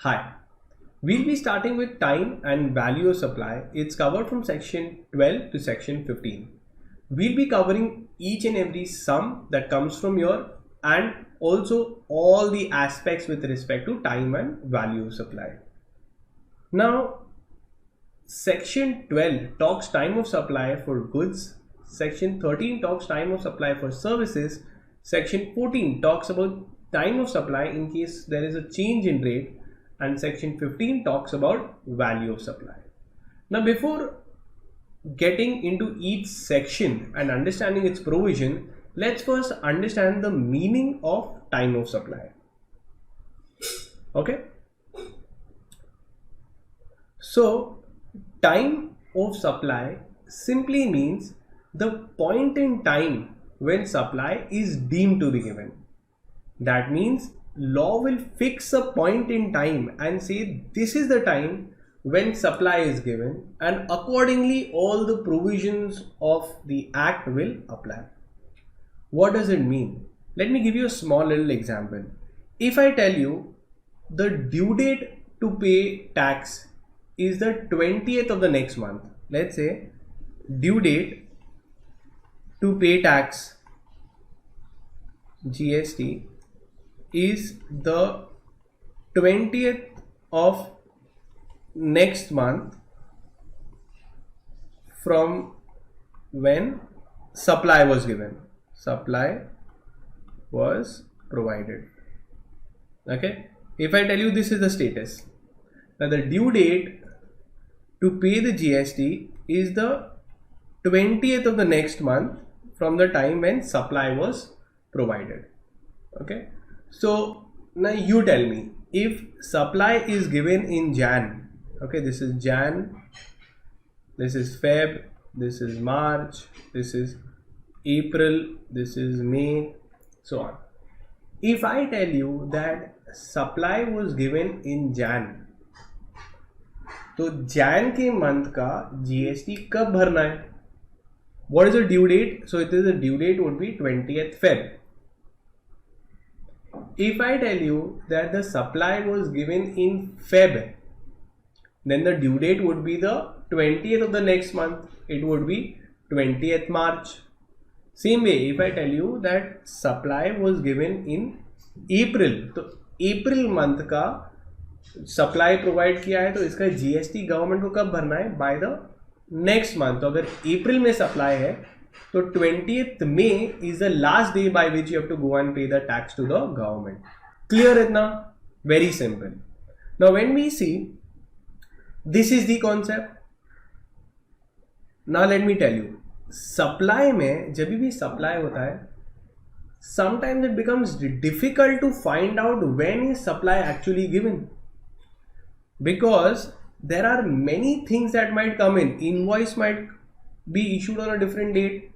Hi, we'll be starting with time and value of supply. It's covered from section 12 to section 15. We'll be covering each and every sum that comes from here and also all the aspects with respect to time and value of supply. Now, section 12 talks time of supply for goods. Section 13 talks time of supply for services. Section 14 talks about time of supply in case there is a change in rate, and section 15 talks about value of supply. Now, before getting into each section and understanding its provision, let's first understand the meaning of time of supply. Okay, so time of supply simply means the point in time when supply is deemed to be given. That means law will fix a point in time and say this is the time when supply is given, and accordingly all the provisions of the act will apply. What does it mean? Let me give you a small little example. If I tell you the due date to pay tax is the 20th of the next month, let's say due date to pay tax GST is the 20th of next month from when supply was given, supply was provided. Okay, if I tell you this is the status, now the due date to pay the GST is the 20th of the next month from the time when supply was provided. Okay, so now you tell me, if supply is given in Jan, okay, this is Jan, this is Feb, this is March, this is April, this is May, so on. If I tell you that supply was given in Jan, तो जैन के month का GST कब भरना है? What is the due date? So it is the due date would be 20th Feb. If I tell you that the supply was given in Feb, then the due date would be the 20th of the next month. It would be 20th March. Same way, if I tell you that supply was given in April, तो April month का supply provide किया है तो इसका GST government को कब भरना है? By the next month. तो अगर अप्रैल में सप्लाई है तो 20th May is the last day by which you have to go and pay the tax to the government. Clear इतना? Very simple. Now when we see this is the concept. Now let me tell you, supply में जब भी supply होता है sometimes it becomes difficult to find out when is supply actually given, because there are many things that might come in. Invoice might be issued on a different date,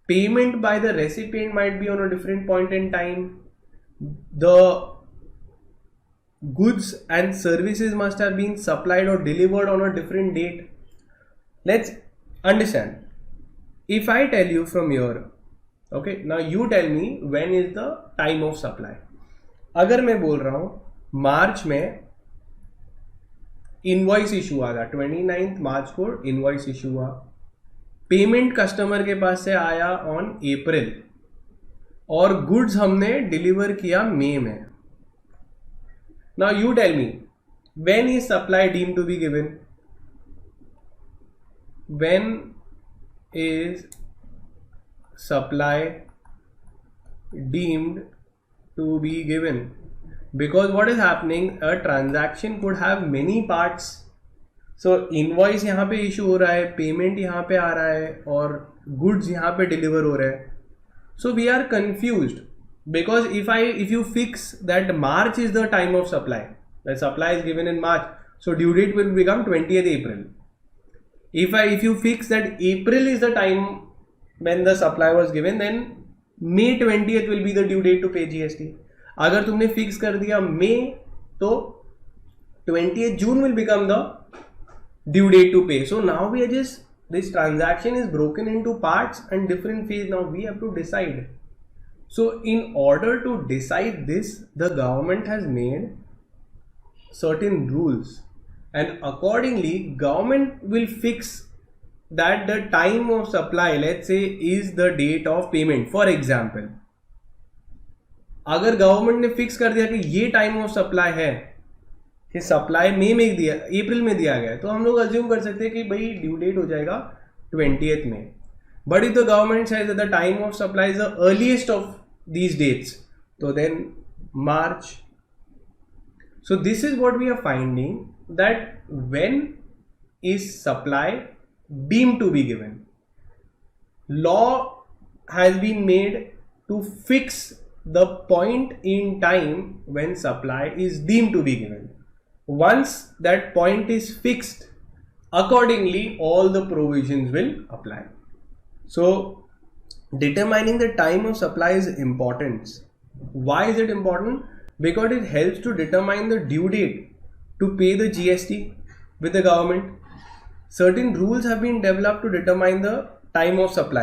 payment by the recipient might be on a different point in time, the goods and services must have been supplied or delivered on a different date. Let's understand. If I tell you from here, okay, now you tell me when is the time of supply. अगर मैं बोल रहा हूं मार्च में invoice issue हुआ था, 29 मार्च को invoice issue हुआ, पेमेंट कस्टमर के पास से आया ऑन अप्रैल और गुड्स हमने डिलीवर किया मई में. Now you tell me when is supply deemed to be given? When is supply deemed to be given? Because what is happening, a transaction could have many parts. So invoice यहाँ पे issue हो रहा है, payment यहाँ पे आ रहा है और goods यहाँ पे deliver हो रहे हैं. So we are confused because if you fix that March is the time of supply, the supply is given in March, so due date will become 20th April. If you fix that April is the time when the supply was given, then May 20th will be the due date to pay GST. अगर तुमने fix कर दिया May, तो 20th June will become the due date to pay. So now we are just, this transaction is broken into parts and different phase. Now we have to decide. So in order to decide this, the government has made certain rules, and accordingly government will fix that the time of supply, let's say, is the date of payment. For example, अगर government ने fix कर दिया कि ये time of supply है, कि supply मई में दिया, अप्रैल में दिया गया है, तो हम लोग अज्यूम कर सकते हैं कि भाई ड्यू डेट हो जाएगा 20th में. But if the government says the time of supply is the earliest of these dates, तो then March. So this is what we are finding, that when is supply deemed to be given. Law has been made to fix the point in time when supply is deemed to be given. Once that point is fixed, accordingly all the provisions will apply. So determining the time of supply is important. Why is it important? Because it helps to determine the due date to pay the GST with the government. Certain rules have been developed to determine the time of supply.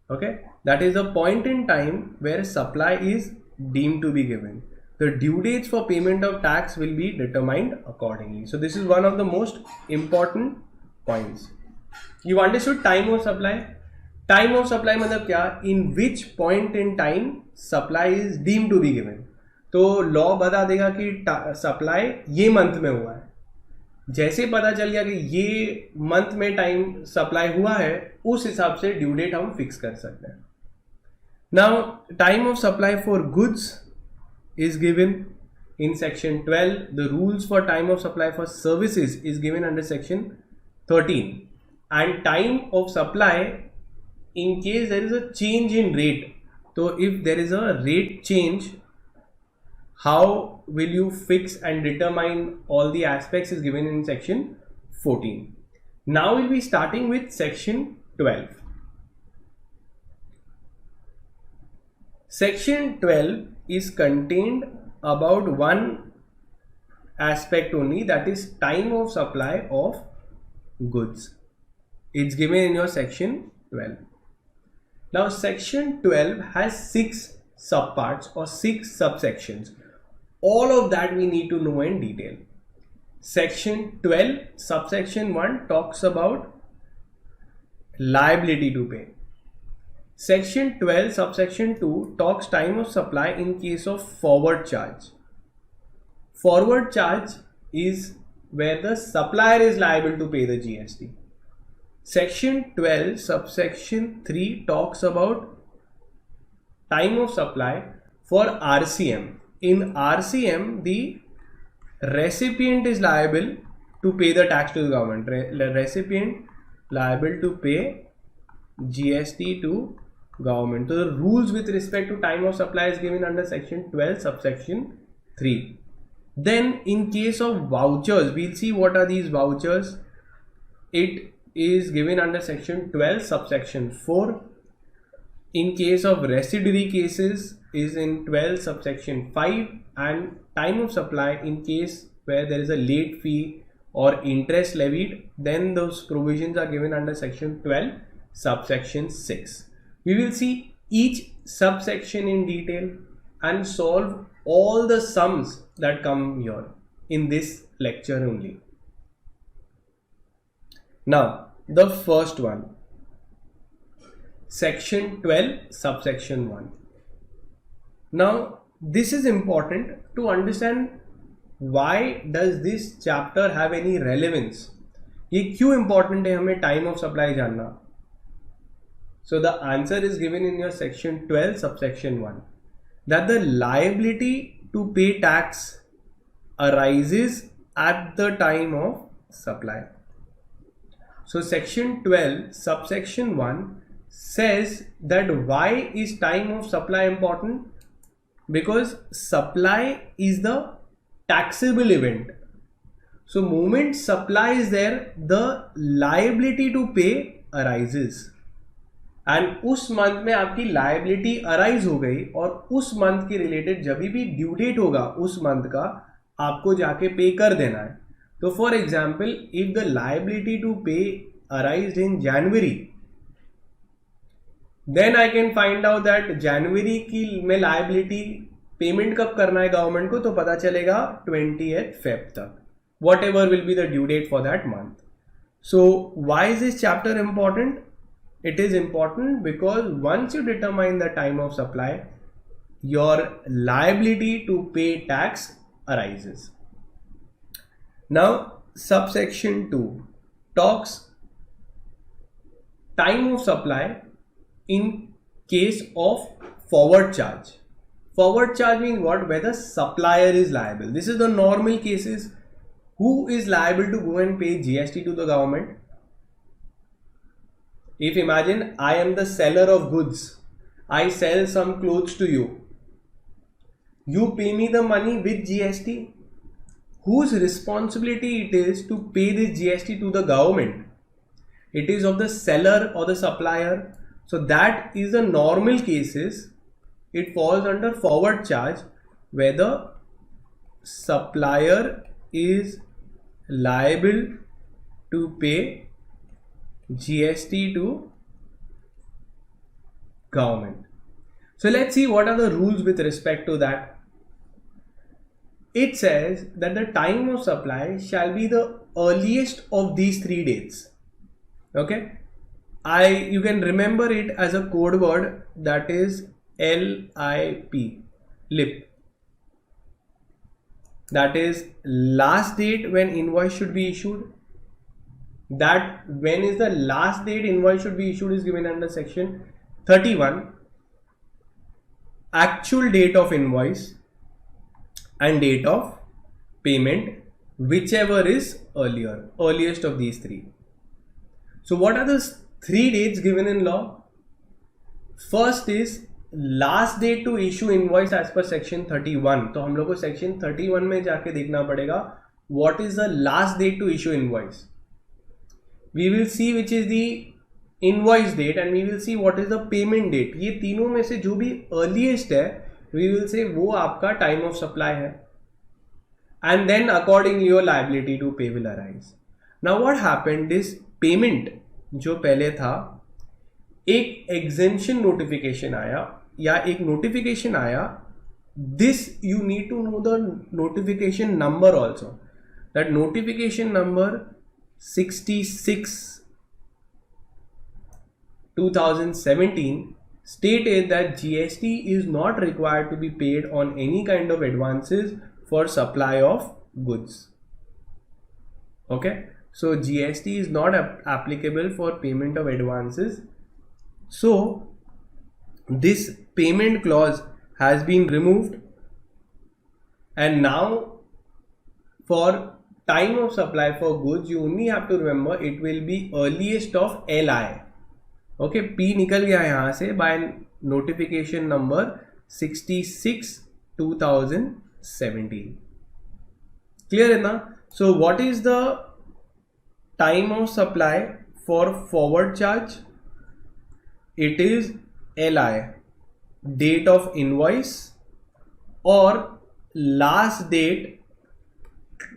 Okay, that is the point in time where supply is deemed to be given. The due dates for payment of tax will be determined accordingly. So this is one of the most important points. You understood time of supply? Time of supply मतलब क्या? In which point in time supply is deemed to be given. तो law बता देगा कि supply ये month में हुआ है. जैसे पता चल गया कि ये मंथ में टाइम सप्लाई हुआ है, उस हिसाब से ड्यू डेट हम फिक्स कर सकते हैं. Now time of supply for goods is given in section 12. The rules for time of supply for services is given under section 13. And time of supply in case there is a change in rate. तो if there is a rate change, how will you fix and determine all the aspects is given in section 14. Now we'll be starting with section 12. Section 12 is contained about one aspect only, that is time of supply of goods. It's given in your section 12. Now section 12 has 6 subparts or 6 subsections. All of that we need to know in detail. Section 12 subsection 1 talks about liability to pay. Section 12 subsection 2 talks time of supply in case of forward charge. Forward charge is where the supplier is liable to pay the GST. Section 12 subsection 3 talks about time of supply for RCM. In RCM, the recipient is liable to pay the tax to the government. Recipient liable to pay GST to government. So the rules with respect to time of supply is given under section 12 subsection 3. Then in case of vouchers, we'll see what are these vouchers. It is given under section 12 subsection 4. In case of residuary cases is in 12 subsection 5, and time of supply in case where there is a late fee or interest levied, then those provisions are given under section 12 subsection 6. We will see each subsection in detail and solve all the sums that come here in this lecture only. Now the first one, section 12 subsection 1. Now this is important to understand why does this chapter have any relevance. ये क्यों important है हमें time of supply जानना. So the answer is given in your section 12 subsection 1, that the liability to pay tax arises at the time of supply. So section 12 subsection 1 says that why is time of supply important? Because supply is the taxable event. So moment supply is there, the liability to pay arises. And उस month में आपकी liability arise हो गई, और उस month के related जब भी ड्यू डेट होगा उस मंथ का, आपको जाके पे कर देना है. तो for example, if the liability to pay arised in January, then I can find out that जनवरी की मैं लाइबिलिटी पेमेंट कब करना है गवर्नमेंट को, तो पता चलेगा 20th Feb तक, whatever will be the due date for that month. So why is this chapter important? It is important because once you determine the time of supply, your liability to pay tax arises. Now subsection 2 talks time of supply in case of forward charge. Forward charge means what? Where the supplier is liable. This is the normal cases. Who is liable to go and pay GST to the government? If imagine I am the seller of goods, I sell some clothes to you. You pay me the money with GST. Whose responsibility it is to pay this GST to the government? It is of the seller or the supplier. So that is the normal cases. It falls under forward charge where the supplier is liable to pay GST to government. So let's see what are the rules with respect to that. It says that the time of supply shall be the earliest of these 3 dates. Okay, you can remember it as a code word, that is LIP, LIP. That is last date when invoice should be issued. That when is the last date invoice should be issued is given under section 31. Actual date of invoice and date of payment, whichever is earliest of these 3. So what are the 3 dates given in law? First is last date to issue invoice as per section 31. तो हम लोग को section 31 में जाके देखना पड़ेगा what is the last date to issue invoice. We will see which is the invoice date and we will see what is the payment date. ये तीनों में से जो भी अर्लीस्ट है वी विल से वो आपका टाइम ऑफ सप्लाई है, and then accordingly your liability to pay will arise. Now what happened, this payment जो पहले था, एक एग्जेम्पशन नोटिफिकेशन आया या एक नोटिफिकेशन आया. This you need to know the notification number also. That notification number 66 2017 stated that GST is not required to be paid on any kind of advances for supply of goods. Okay, so GST is not applicable for payment of advances. So this payment clause has been removed, and now for time of supply for goods you only have to remember it will be earliest of LI. Okay, P निकल गया यहाँ से by notification number 66 2017. Clear है ना? So what is the time of supply for forward charge? It is LI, date of invoice or last date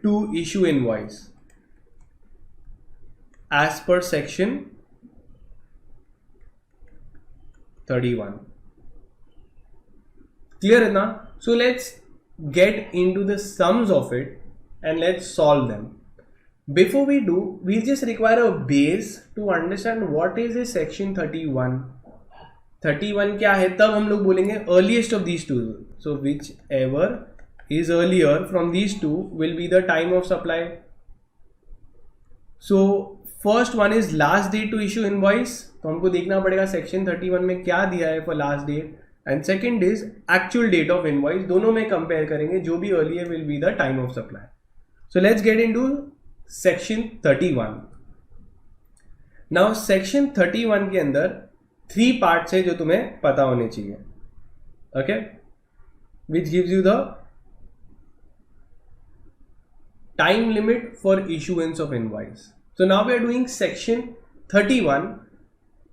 to issue invoice as per section 31. Clear है ना? So let's get into the sums of it and let's solve them. Before we do, we just require a base to understand what is this section 31. 31 क्या है, तब हम लोग बोलेंगे earliest of these two. So whichever is earlier from these two will be the time of supply. So first one is last date to issue invoice. तो हमको देखना पड़ेगा section 31 में क्या दिया है for last date. And second is actual date of invoice. दोनों में compare करेंगे, जो भी earlier will be the time of supply. So let's get into section 31. Now section 31 के अंदर 3 पार्ट्स है जो तुम्हें पता होने चाहिए. Okay, which gives you the time limit for issuance of invoice. So now we are doing section 31,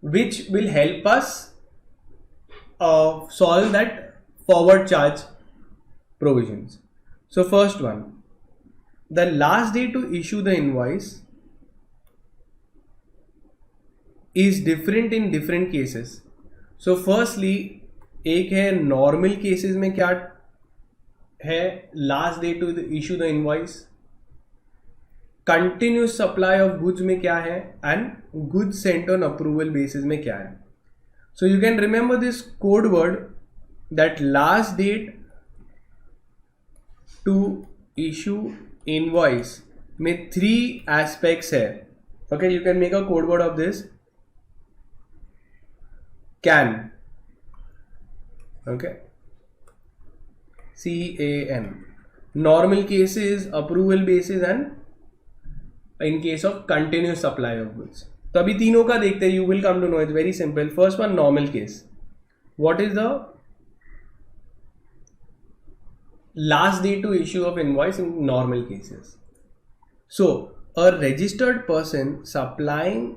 which will help us solve that forward charge provisions. So first one, the last day to issue the invoice is different in different cases. So firstly, एक है normal cases में क्या है last day to issue the invoice, continuous supply of goods में क्या है, and goods sent on approval basis में क्या है. So you can remember this code word that last date to issue invoice में 3 एस्पेक्ट्स है. Okay, you can make a code word of this can. Okay, CAN. Normal cases, approval basis, and in case of continuous supply of goods. तो अभी तीनों का देखते हैं. You will come to know. It's very simple. First one, normal case. What is the last date to issue of invoice in normal cases? So a registered person supplying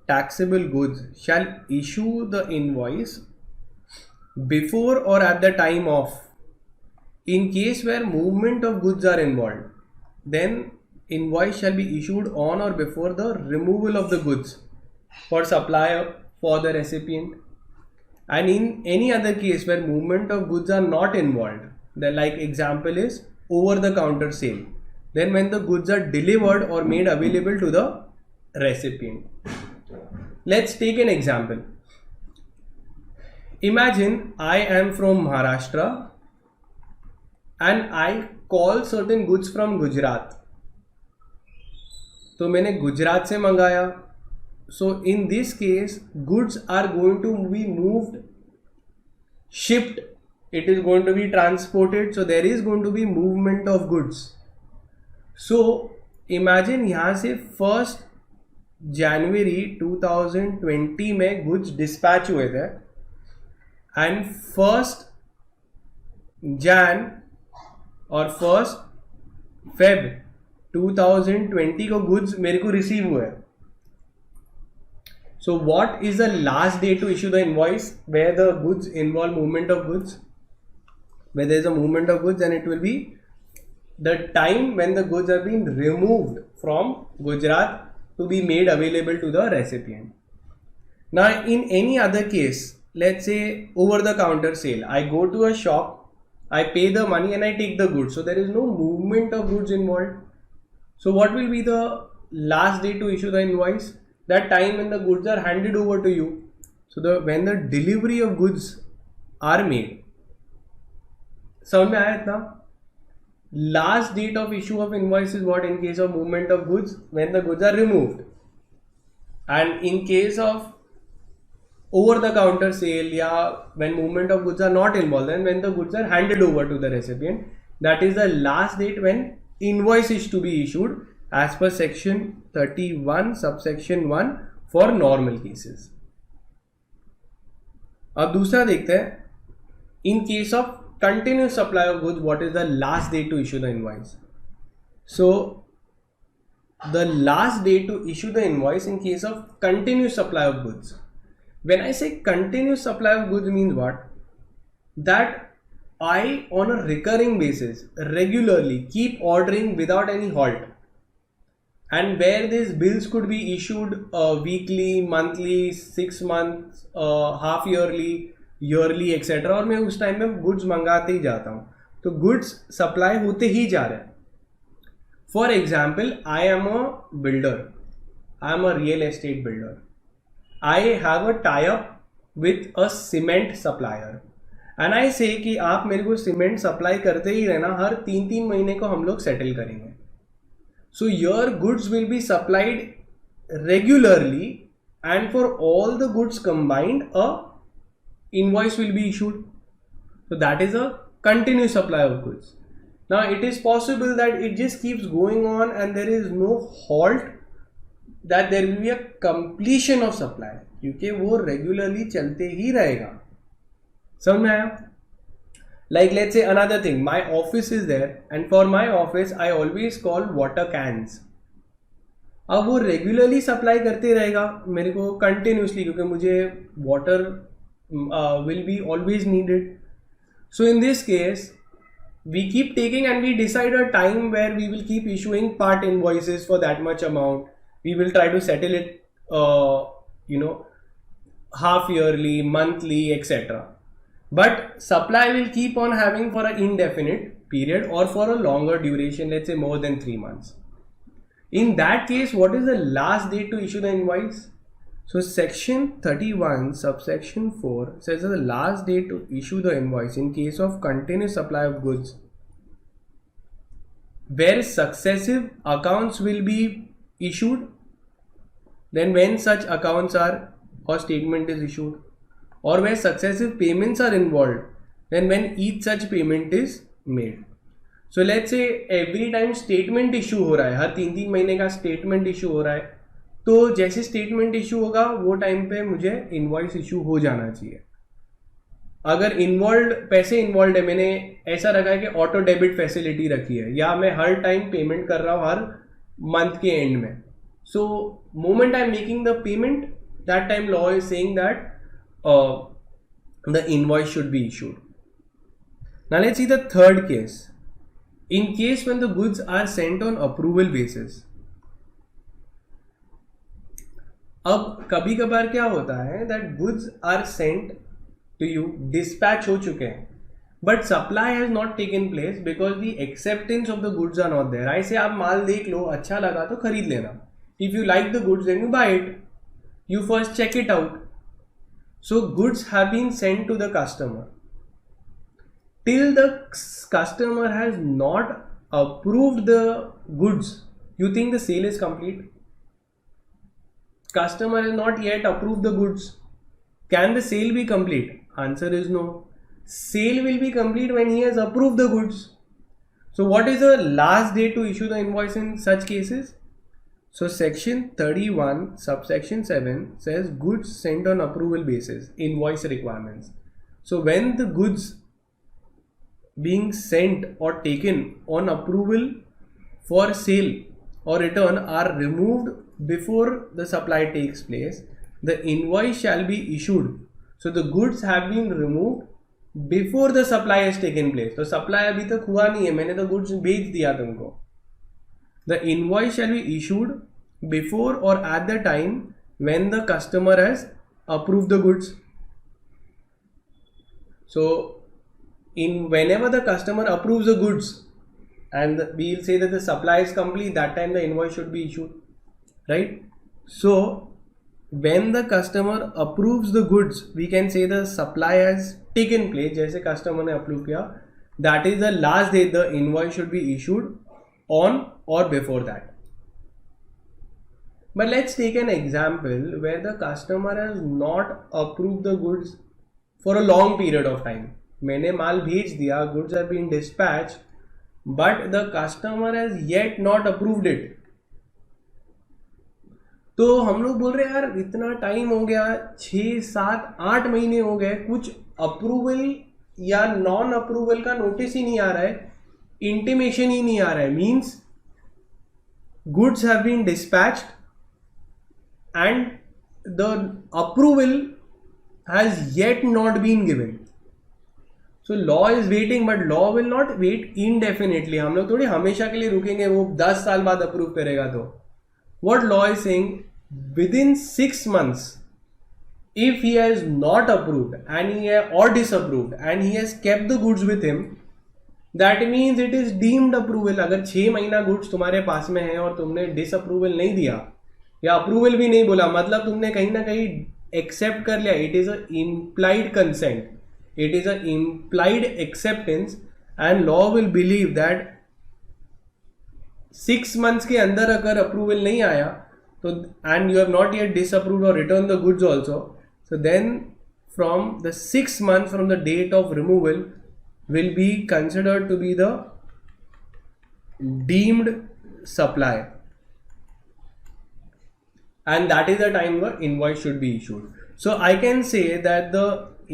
taxable goods shall issue the invoice before or at the time of. In case where movement of goods are involved, then invoice shall be issued on or before the removal of the goods for supply for the recipient. And in any other case where movement of goods are not involved, the like example is over the counter sale, then when the goods are delivered or made available to the recipient. Let's take an example. Imagine I am from Maharashtra and I call certain goods from Gujarat. तो मैंने गुजरात से मंगाया. So in this case, goods are going to be moved, shipped. It is going to be transported. So there is going to be movement of goods. So imagine यहाँ से 1 जनवरी 2020 में goods dispatch हुए थे, and 1 Jain और 1 Feb 2020 को goods मेरे को receive हुए. So what is the last day to issue the invoice where the goods involve movement of goods? Where there is a movement of goods, and it will be the time when the goods are been removed from Gujarat to be made available to the recipient. Now in any other case, let's say over the counter sale, I go to a shop, I pay the money and I take the goods, so there is no movement of goods involved. So what will be the last day to issue the invoice? That time when the goods are handed over to you. So when the delivery of goods are made. समझ में आया इतना? Last date of issue of invoice is what in case of movement of goods, when the goods are removed, and in case of over the counter sale, when movement of goods are not involved, then when the goods are handed over to the recipient, that is the last date when invoice is to be issued as per section 31 subsection 1 for normal cases. अब दूसरा देखते हैं, in case of continuous supply of goods, what is the last date to issue the invoice? So the last date to issue the invoice in case of continuous supply of goods. When I say continuous supply of goods means what? That I on a recurring basis regularly keep ordering without any halt, and where these bills could be issued weekly, monthly, 6 months, half yearly, yearly etcetera, और मैं उस time में goods मंगाते ही जाता हूँ, तो goods supply होते ही जा रहे हैं. For example, I am a builder, I am a real estate builder. I have a tie up with a cement supplier, and I से कि आप मेरे को सीमेंट सप्लाई करते ही रहना, हर 3-3 महीने को हम लोग सेटल करेंगे. So your goods will be supplied regularly, and for all the goods combined a invoice will be issued. So that is a continuous supply of goods. Now it is possible that it just keeps going on and there is no halt, that there will be a completion of supply, क्योंकि वो regularly चलते ही रहेगा. समझ में आया? Like let's say another thing, my office is there, and for my office I always call water cans. अब वो regularly supply करते रहेगा मेरे को continuously, क्योंकि मुझे water will be always needed. So in this case, we keep taking and we decide a time where we will keep issuing part invoices for that much amount. We will try to settle it, half yearly, monthly, etc. but supply will keep on having for an indefinite period or for a longer duration, let's say more than 3 months. In that case, what is the last date to issue the invoice? So section 31 subsection 4 says that the last date to issue the invoice in case of continuous supply of goods where successive accounts will be issued, then when such accounts are or statement is issued, or where successive payments are involved, then when each such payment is made. So let's say every time statement issue हो रहा है, हर 3-3 महीने का statement issue हो रहा है, तो जैसे statement issue होगा वो टाइम पे मुझे invoice issue हो जाना चाहिए. अगर इन्वॉल्व पैसे इन्वॉल्व है, मैंने ऐसा रखा है कि ऑटो डेबिट फैसिलिटी रखी है, या मैं हर टाइम पेमेंट कर रहा हूँ हर मंथ के एंड में, so moment I am making the payment, that time law is saying that the invoice should be issued. Now let's see the third case. In case when the goods are sent on approval basis. अब कभी कभार क्या होता है that goods are sent to you, dispatch हो चुके हैं, but supply has not taken place because the acceptance of the goods are not there. ऐसे आप माल देख लो, अच्छा लगा तो खरीद लेना. If you like the goods, then you buy it. You first check it out. So goods have been sent to the customer. Till the customer has not approved the goods, you think the sale is complete? Customer has not yet approved the goods. Can the sale be complete? Answer is no. Sale will be complete when he has approved the goods. So what is the last date to issue the invoice in such cases? So section 31 subsection 7 says goods sent on approval basis, invoice requirements. So when the goods being sent or taken on approval for sale or return are removed before the supply takes place, the invoice shall be issued. So the goods have been removed before the supply has taken place. तो supply अभी तक हुआ नहीं है, मैंने तो goods बेच दिया तुमको. The invoice shall be issued before or at the time when the customer has approved the goods. So whenever the customer approves the goods and we'll say that the supply is complete, that time the invoice should be issued, right? So when the customer approves the goods, we can say the supply has taken place. जैसे customer ने approve किया, that is the last date the invoice should be issued on or before that. But let's take an example where the customer has not approved the goods for a long period of time. मैंने माल भेज दिया, goods have been dispatched, but the customer has yet not approved it. तो हम लोग बोल रहे हैं यार इतना टाइम हो गया, 6, 7, 8 महीने हो गए, कुछ अप्रूवल या नॉन अप्रूवल का नोटिस ही नहीं आ रहा है, इंटीमेशन ही नहीं आ रहा है. Means goods have been dispatched and the approval has yet not been given. So law is waiting, but law will not wait indefinitely. हम लोग थोड़ी हमेशा के लिए रुकेंगे, वो 10 साल बाद अप्रूव करेगा. तो what law is saying, within 6 months, if he has not approved and or disapproved and he has kept the goods with him, that means it is deemed approval. अगर 6 महीना goods तुम्हारे पास में है और तुमने disapproval नहीं दिया या approval भी नहीं बोला, मतलब तुमने कहीं ना कहीं accept कर लिया. It is a implied consent. It is a implied acceptance and law will believe that 6 months के अंदर अगर अप्रूवल नहीं आया तो and you have not yet disapproved और return the goods also, so then from the 6 months from the date of removal will be considered to be the deemed supply and that is the time the invoice should be issued. So I can say that the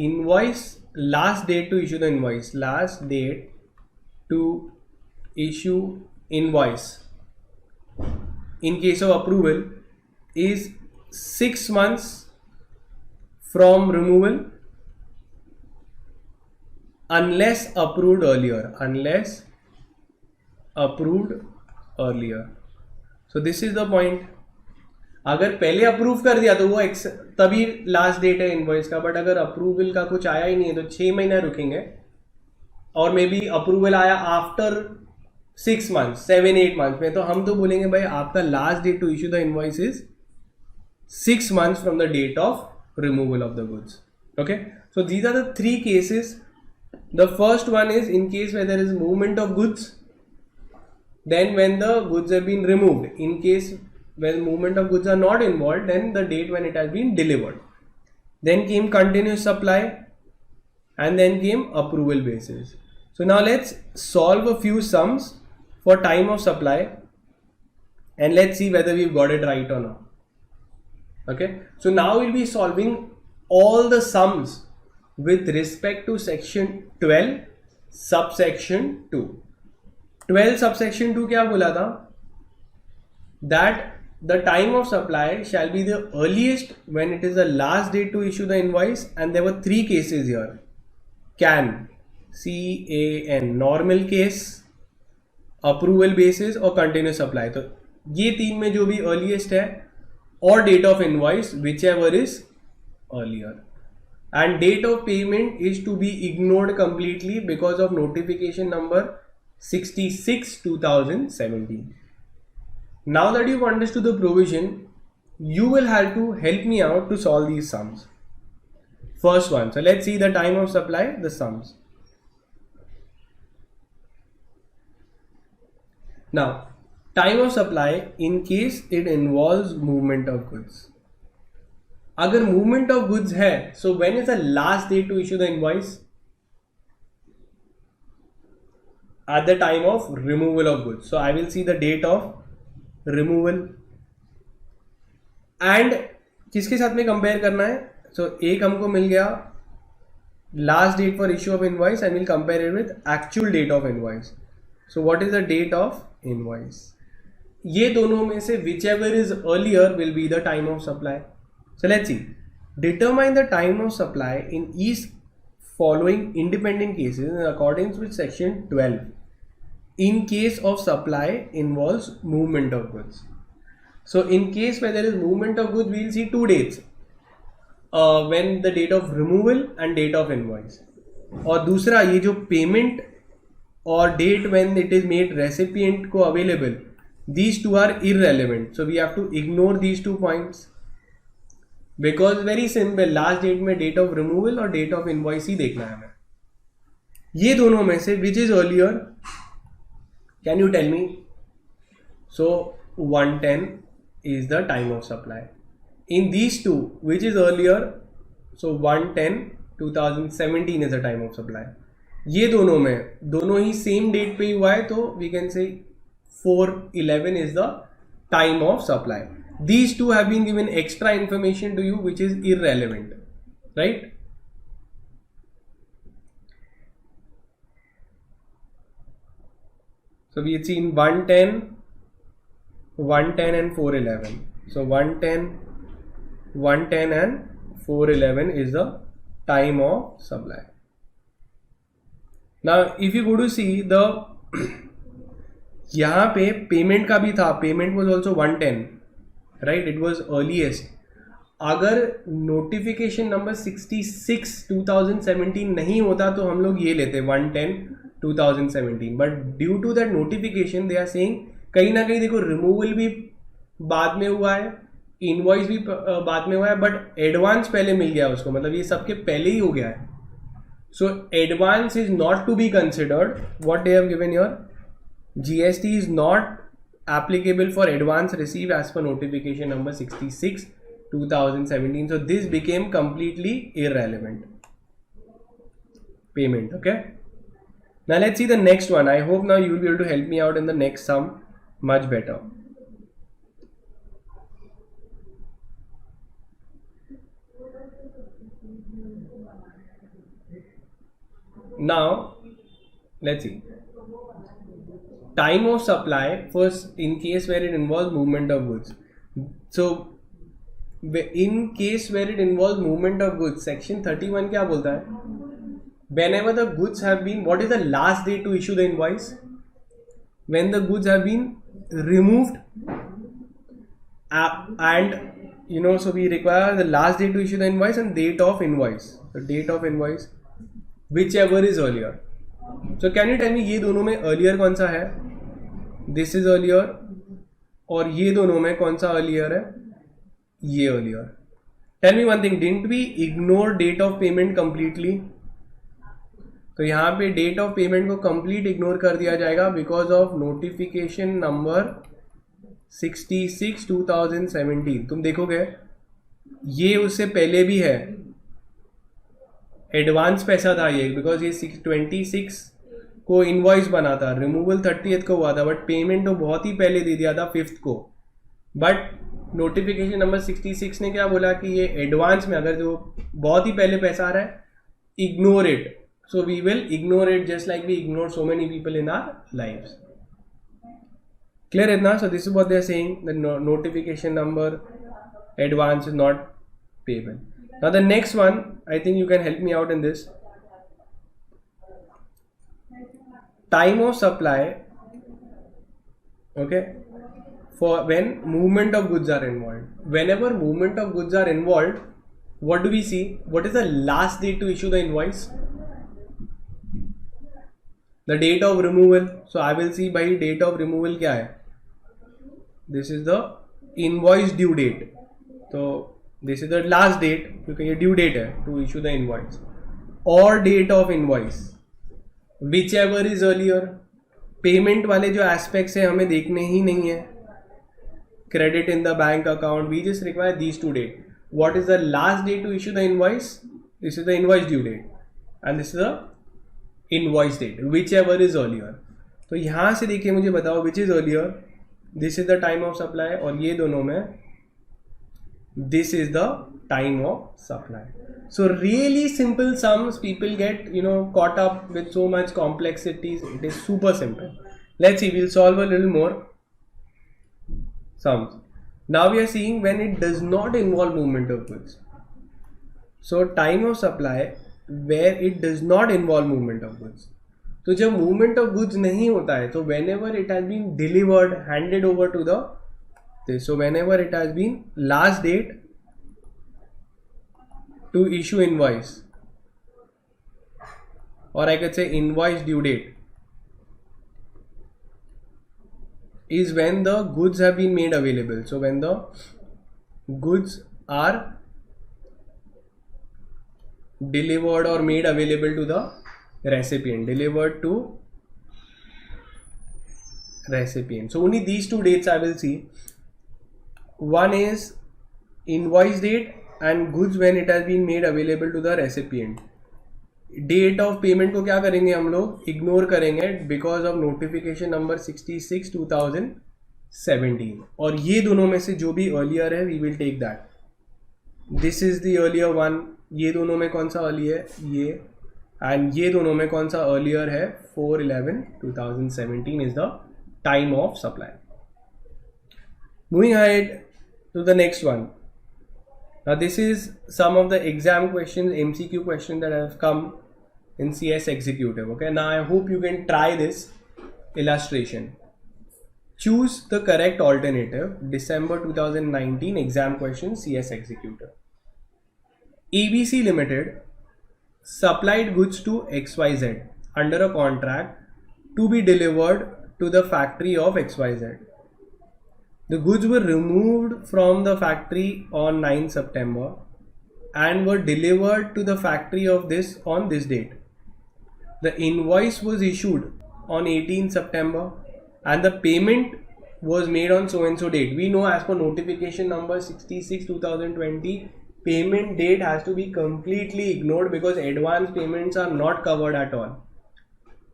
invoice last date to issue the invoice, last date to issue invoice in case of approval is 6 months from removal unless approved earlier. So this is the point. अगर पहले approve कर दिया तो वो तभी last date है invoice का, but अगर अप्रूवल का कुछ आया ही नहीं है तो 6 महीने रुकेंगे, और मे बी अप्रूवल आया आफ्टर 6 मंथ्स 7-8 मंथ्स में, तो हम तो बोलेंगे भाई आपका last date to issue the invoice is 6 months from the date of removal of the goods. Okay, so these are the 3 cases. The first one is in case where there is movement of goods, then when the goods have been removed. In case when movement of goods are not involved, then the date when it has been delivered. Then came continuous supply, and then came approval basis. So now let's solve a few sums for time of supply, and let's see whether we've got it right or not. Okay, so now we'll be solving all the sums with respect to section 12 subsection 2. 12 subsection 2 क्या बोला था? That the time of supply shall be the earliest when it is the last date to issue the invoice, and there were 3 cases here. CAN, CAN, normal case, approval basis और continuous supply. तो ये 3 में जो भी earliest है, or date of invoice, whichever is earlier, and date of payment is to be ignored completely because of notification number 66/2017. Now that you've understood the provision, you will have to help me out to solve these sums. First one, so let's see the time of supply, the sums. Now time of supply in case it involves movement of goods. अगर movement of goods है, so when is the last date to issue the invoice? At the time of removal of goods. So I will see the date of removal. And किसके साथ में compare करना है? So एक हमको मिल गया last date for issue of invoice, and we'll compare it with actual date of invoice. So what is the date of invoice? ये दोनों में से whichever is earlier will be the time of supply. So let's see. Determine the time of supply in each following independent cases in accordance with section 12. In case of supply involves movement of goods. So in case where there is movement of goods, we will see 2 dates. When the date of removal and date of invoice. और दूसरा ये जो payment और date when it is made recipient को available. These 2 are irrelevant, so we have to ignore these 2 points because very simple, last date में date of removal और date of invoice ही देखना है हमें. ये दोनों में से which is earlier? Can you tell me? So 110 is the time of supply. In these 2, which is earlier? So 110/2017 is the time of supply. ये दोनों में दोनों ही same date पे हुआ है, तो we can say 4/11 is the time of supply. These 2 have been given extra information to you which is irrelevant, right? So we have seen 110 and 4/11. So 110 and 4/11 is the time of supply. Now if you go to see the यहाँ पे payment का भी था, payment was also 110, right, it was earliest. अगर notification number 66/2017 नहीं होता तो हम लोग ये लेते 110/2017, but due to that notification they are saying कहीं ना कहीं देखो रिमूवल भी बाद में हुआ है, इनवॉइस भी बाद में हुआ है, बट एडवांस पहले मिल गया उसको, मतलब ये सबके पहले ही हो गया है. So advance is not to be considered. What they have given your GST is not applicable for advance received as per notification number 66/2017. So this became completely irrelevant. Payment, okay? Now let's see the next one. I hope now you will be able to help me out in the next sum much better. Now let's see. Time of supply first in case where it involves movement of goods. So in case where it involves movement of goods, section 31 क्या बोलता है? Whenever the goods have been, what is the last date to issue the invoice? When the goods have been removed and so we require the last date to issue the invoice and date of invoice. The date of invoice, whichever is earlier. So can you tell me ये दोनों में earlier कौन सा है? This is earlier. और ये दोनों में कौन सा earlier है? ये earlier. Tell me one thing, didn't we ignore date of payment completely? तो यहाँ पे date of payment को complete ignore कर दिया जाएगा because of notification number 66 2017. तुम देखोगे ये उससे पहले भी है, एडवांस पैसा था ये, बिकॉज ये 26 को इनवॉइस बना था, रिमूवल 30th को हुआ था, बट पेमेंट तो बहुत ही पहले दे दिया था 5th को. बट नोटिफिकेशन नंबर 66 ने क्या बोला कि ये एडवांस में अगर जो बहुत ही पहले पैसा आ रहा है, ignore it. So we will ignore it just like we ignore so many people in our lives. Clear इतना? So this is what they are saying, the notification number advance is not payable. Now the next one, I think you can help me out in this. Time of supply, okay, for when movement of goods are involved. Whenever movement of goods are involved, what do we see? What is the last date to issue the invoice? The date of removal. So I will see by date of removal क्या है? This is the invoice due date. तो this is the last date, क्योंकि ये due date है to issue the invoice, और date of invoice whichever is earlier. Payment वाले जो aspects है हमें देखने ही नहीं है, credit in the bank account, we just require these two date. What is the last date to issue the invoice? This is the invoice due date and this is the invoice date, whichever is earlier. तो यहाँ से देखिए मुझे बताओ which is earlier. This is the time of supply, और ये दोनों में this is the time of supply. So really simple sums, people get caught up with so much complexities. It is super simple. Let's see, we'll solve a little more sums. Now we are seeing when it does not involve movement of goods. So time of supply where it does not involve movement of goods. तो जब movement of goods नहीं होता है, तो whenever it has been delivered, handed over to the this. So whenever it has been last date to issue invoice, or I could say invoice due date, is when the goods have been made available. So when the goods are delivered or made available to the recipient, delivered to recipient. So only these two dates I will see. One is invoice date and goods when it has been made available to the recipient. Date of payment को क्या करेंगे हम लोग? Ignore करेंगे because of notification number 66 2017. और ये दोनों में से जो भी earlier है we will take that. This is the earlier one. ये दोनों में कौन सा earlier है? ये. and ये दोनों में कौन सा earlier है? 4/11 2017 is the time of supply. Moving ahead to the next one. Now this is some of the exam questions, MCQ questions that have come in CS Executive. Okay, now I hope you can try this illustration. Choose the correct alternative. December 2019 exam question, CS Executive. ABC Limited supplied goods to XYZ under a contract to be delivered to the factory of XYZ. The goods were removed from the factory on 9 September and were delivered to the factory of this on this date. The invoice was issued on 18 September and the payment was made on so and so date. We know as per notification number 66 2020, payment date has to be completely ignored because advance payments are not covered at all.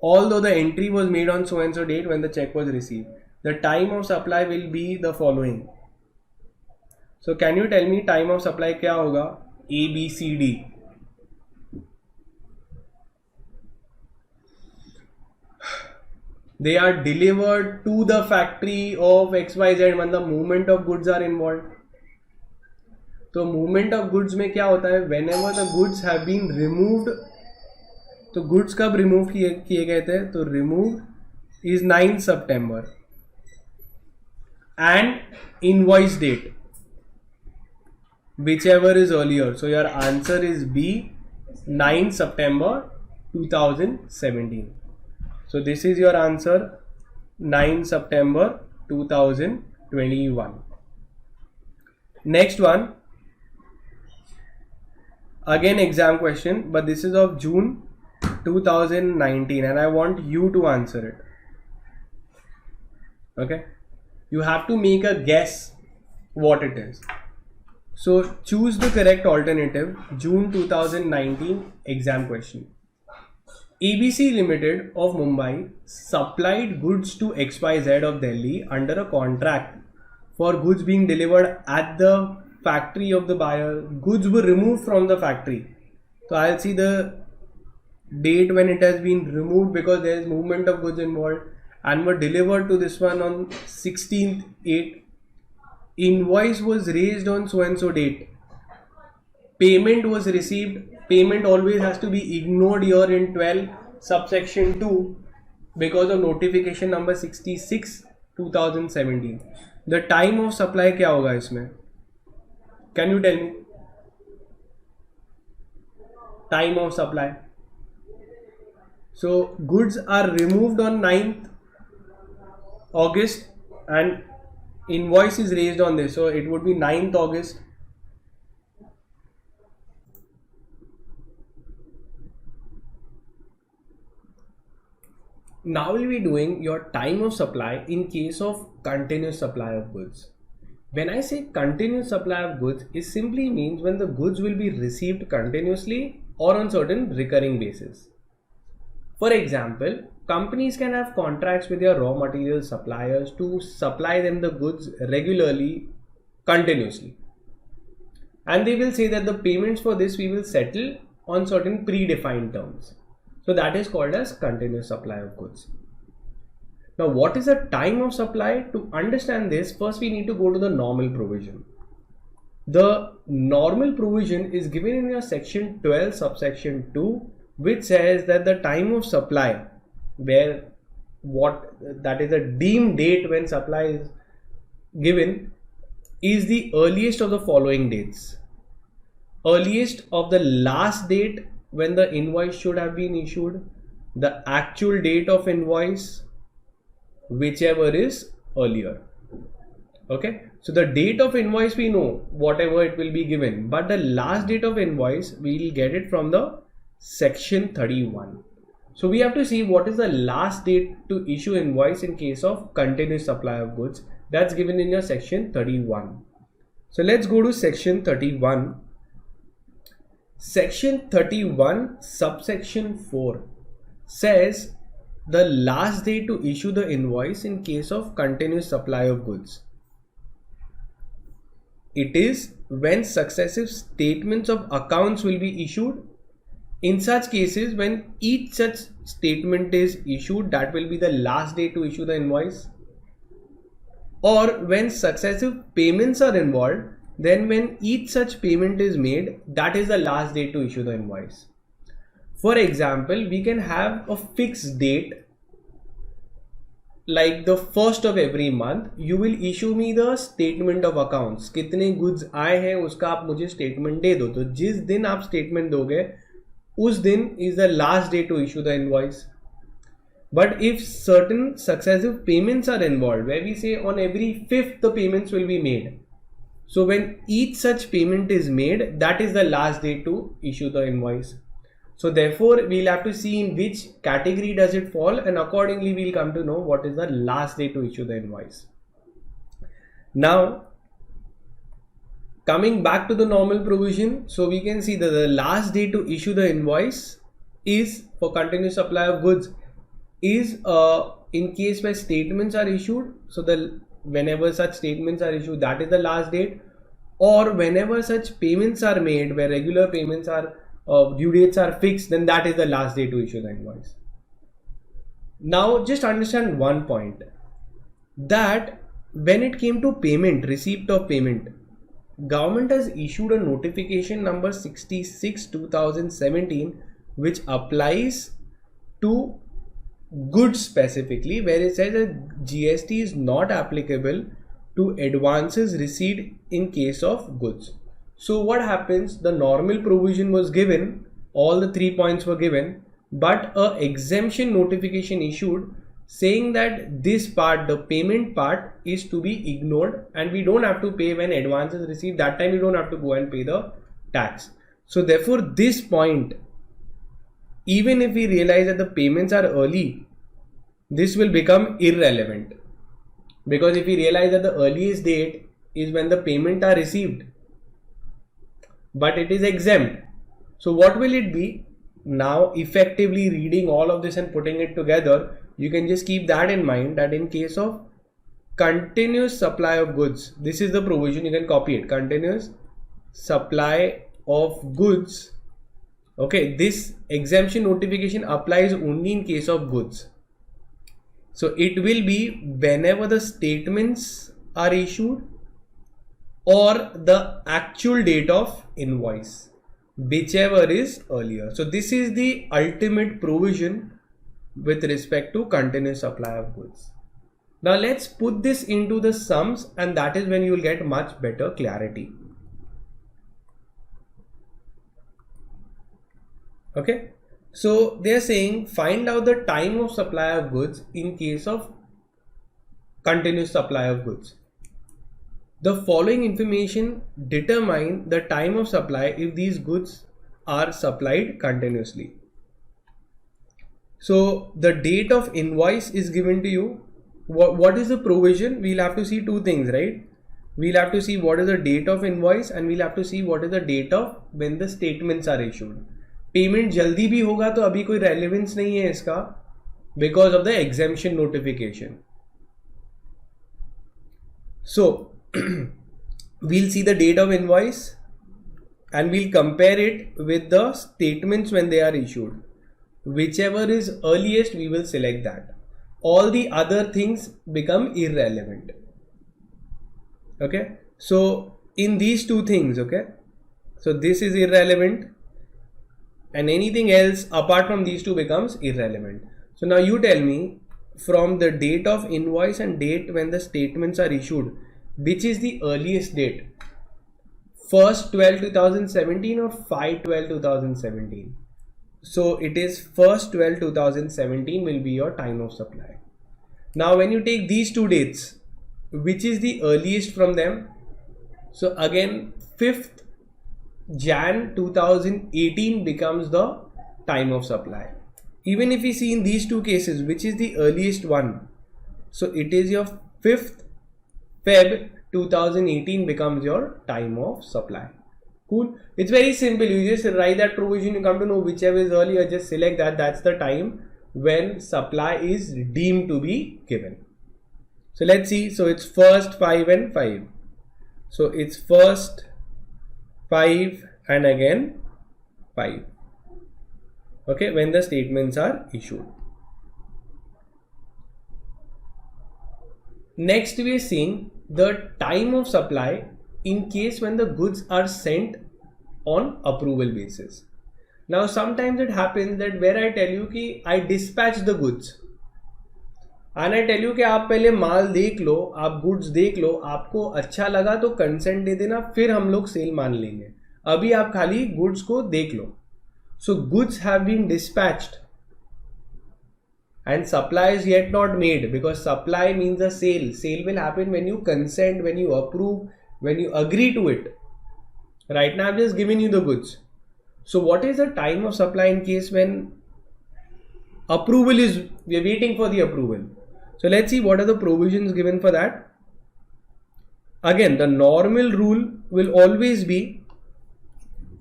Although the entry was made on so and so date when the check was received. The time of supply will be the following. So can you tell me time of supply क्या होगा? A, B, C, D. They are delivered to the factory of XYZ when the movement of goods are involved. तो movement of goods में क्या होता है? Whenever the goods have been removed, तो goods कब remove किए गए थे? तो removed is 9 September. And invoice date whichever is earlier. So your answer is B, 9 September 2017. So this is your answer, 9 September 2021. Next one, again exam question, but this is of June 2019 and I want you to answer it. Okay, you have to make a guess what it is. So choose the correct alternative. June 2019 exam question. ABC Limited of Mumbai supplied goods to XYZ of Delhi under a contract for goods being delivered at the factory of the buyer. Goods were removed from the factory. So I'll see the date when it has been removed because there is movement of goods involved, and were delivered to this one on 16th 8. Invoice was raised on so and so date. Payment was received. Payment always has to be ignored here in 12 subsection 2 because of notification number 66 2017. The time of supply क्या होगा इसमें? Can you tell me? Time of supply. So goods are removed on 9th August and invoice is raised on this. So it would be 9th August. Now we'll be doing your time of supply in case of continuous supply of goods. When I say continuous supply of goods, it simply means when the goods will be received continuously or on certain recurring basis. For example, companies can have contracts with their raw material suppliers to supply them the goods regularly, continuously. And they will say that the payments for this we will settle on certain predefined terms. So that is called as continuous supply of goods. Now what is the time of supply? To understand this, first we need to go to the normal provision. The normal provision is given in your section 12 subsection 2, which says that the time of supply, where that is a deemed date when supply is given, is the earliest of the following dates. Earliest of the last date when the invoice should have been issued, the actual date of invoice, whichever is earlier. Okay, so the date of invoice we know, whatever it will be given, but the last date of invoice we will get it from the section 31. So we have to see what is the last date to issue invoice in case of continuous supply of goods. That's given in your section 31. So let's go to section 31. Section 31 subsection 4 says the last day to issue the invoice in case of continuous supply of goods. It is when successive statements of accounts will be issued. In such cases, when each such statement is issued, that will be the last day to issue the invoice. Or when successive payments are involved, then when each such payment is made, that is the last day to issue the invoice. For example, we can have a fixed date, like the first of every month. You will issue me the statement of accounts. कितने goods आए हैं उसका आप मुझे statement दे दो. तो जिस दिन आप statement दोगे, उस दिन is the last day to issue the invoice. But if certain successive payments are involved, where we say on every 5th the payments will be made. So when each such payment is made, that is the last day to issue the invoice. So therefore we'll have to see in which category does it fall, and accordingly we'll come to know what is the last day to issue the invoice. Now coming back to the normal provision, so we can see that the last day to issue the invoice is for continuous supply of goods is in case where statements are issued. So whenever such statements are issued, that is the last date. Or whenever such payments are made where regular payments are due dates are fixed, then that is the last day to issue the invoice. Now just understand one point, that when it came to payment, receipt of payment, government has issued a notification number 66 2017 which applies to goods specifically, where it says that GST is not applicable to advances received in case of goods. So what happens? The normal provision was given, all the 3 points were given, but a exemption notification issued saying that this part, the payment part, is to be ignored and we don't have to pay when advance is received. That time you don't have to go and pay the tax. So therefore this point, even if we realize that the payments are early, this will become irrelevant, because if we realize that the earliest date is when the payment are received, but it is exempt. So what will it be? Now effectively reading all of this and putting it together, you can just keep that in mind, that in case of continuous supply of goods, this is the provision, you can copy it, continuous supply of goods. Okay, this exemption notification applies only in case of goods. So it will be whenever the statements are issued or the actual date of invoice, whichever is earlier. So this is the ultimate provision with respect to continuous supply of goods. Now let's put this into the sums, and that is when you will get much better clarity. Okay, so they are saying find out the time of supply of goods in case of continuous supply of goods. The following information determine the time of supply if these goods are supplied continuously. So the date of invoice is given to you. What is the provision? We'll have to see two things, right? We'll have to see what is the date of invoice and we'll have to see what is the date of when the statements are issued. Payment जल्दी भी होगा तो अभी कोई relevance नहीं है इसका, because of the exemption notification. So we'll see the date of invoice and we'll compare it with the statements when they are issued. Whichever is earliest, we will select that. All the other things become irrelevant. Okay, so in these two things, okay, so this is irrelevant and anything else apart from these two becomes irrelevant. So now you tell me, from the date of invoice and date when the statements are issued, which is the earliest date? 1/12/2017 or 5/12/2017? So it is 1/12/2017 will be your time of supply. Now when you take these two dates, which is the earliest from them? So again 5th Jan 2018 becomes the time of supply. Even if we see in these two cases, which is the earliest one? So it is your 5th Feb 2018 becomes your time of supply. Cool. It's very simple. You just write that provision, you come to know whichever is earlier, just select that. That's the time when supply is deemed to be given. So let's see. So it's 1st, 5 and 5. So it's 1st, 5 and again 5. Okay, when the statements are issued. Next we are seeing the time of supply in case when the goods are sent on approval basis. Now sometimes it happens that where I tell you कि I dispatch the goods and I tell you कि आप पहले माल देख लो, आप goods देख लो, आपको अच्छा लगा तो consent दे देना, फिर हम लोग सेल मान लेंगे, अभी आप खाली goods को देख लो. So goods have been dispatched and supply is yet not made, because supply means a sale. Sale will happen when you consent, when you approve, when you agree to it. Right now I've just given you the goods. So what is the time of supply in case when approval is, we are waiting for the approval. So let's see what are the provisions given for that. Again, the normal rule will always be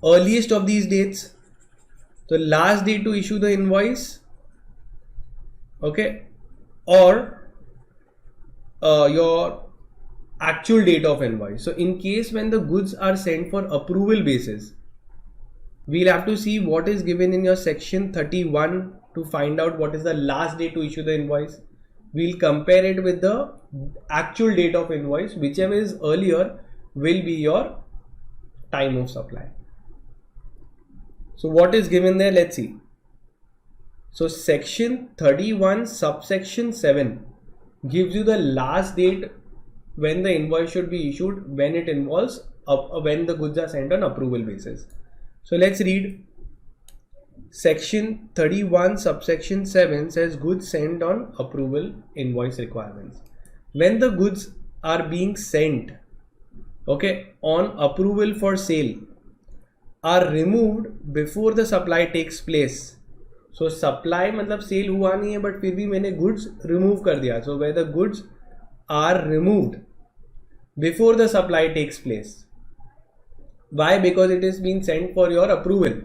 earliest of these dates. So last date to issue the invoice, okay, or your actual date of invoice. So in case when the goods are sent for approval basis, we'll have to see what is given in your section 31 to find out what is the last date to issue the invoice. We'll compare it with the actual date of invoice. Whichever is earlier will be your time of supply. So what is given there? Let's see. So section 31 subsection 7 gives you the last date when the invoice should be issued when it involves when the goods are sent on approval basis. So let's read. Section 31 subsection 7 says goods sent on approval invoice requirements. When the goods are being sent, okay, on approval for sale, are removed before the supply takes place. So supply मतलब sale हुआ नहीं है but फिर भी मैंने goods remove कर दिया. So where the goods are removed before the supply takes place. Why? Because it is being sent for your approval.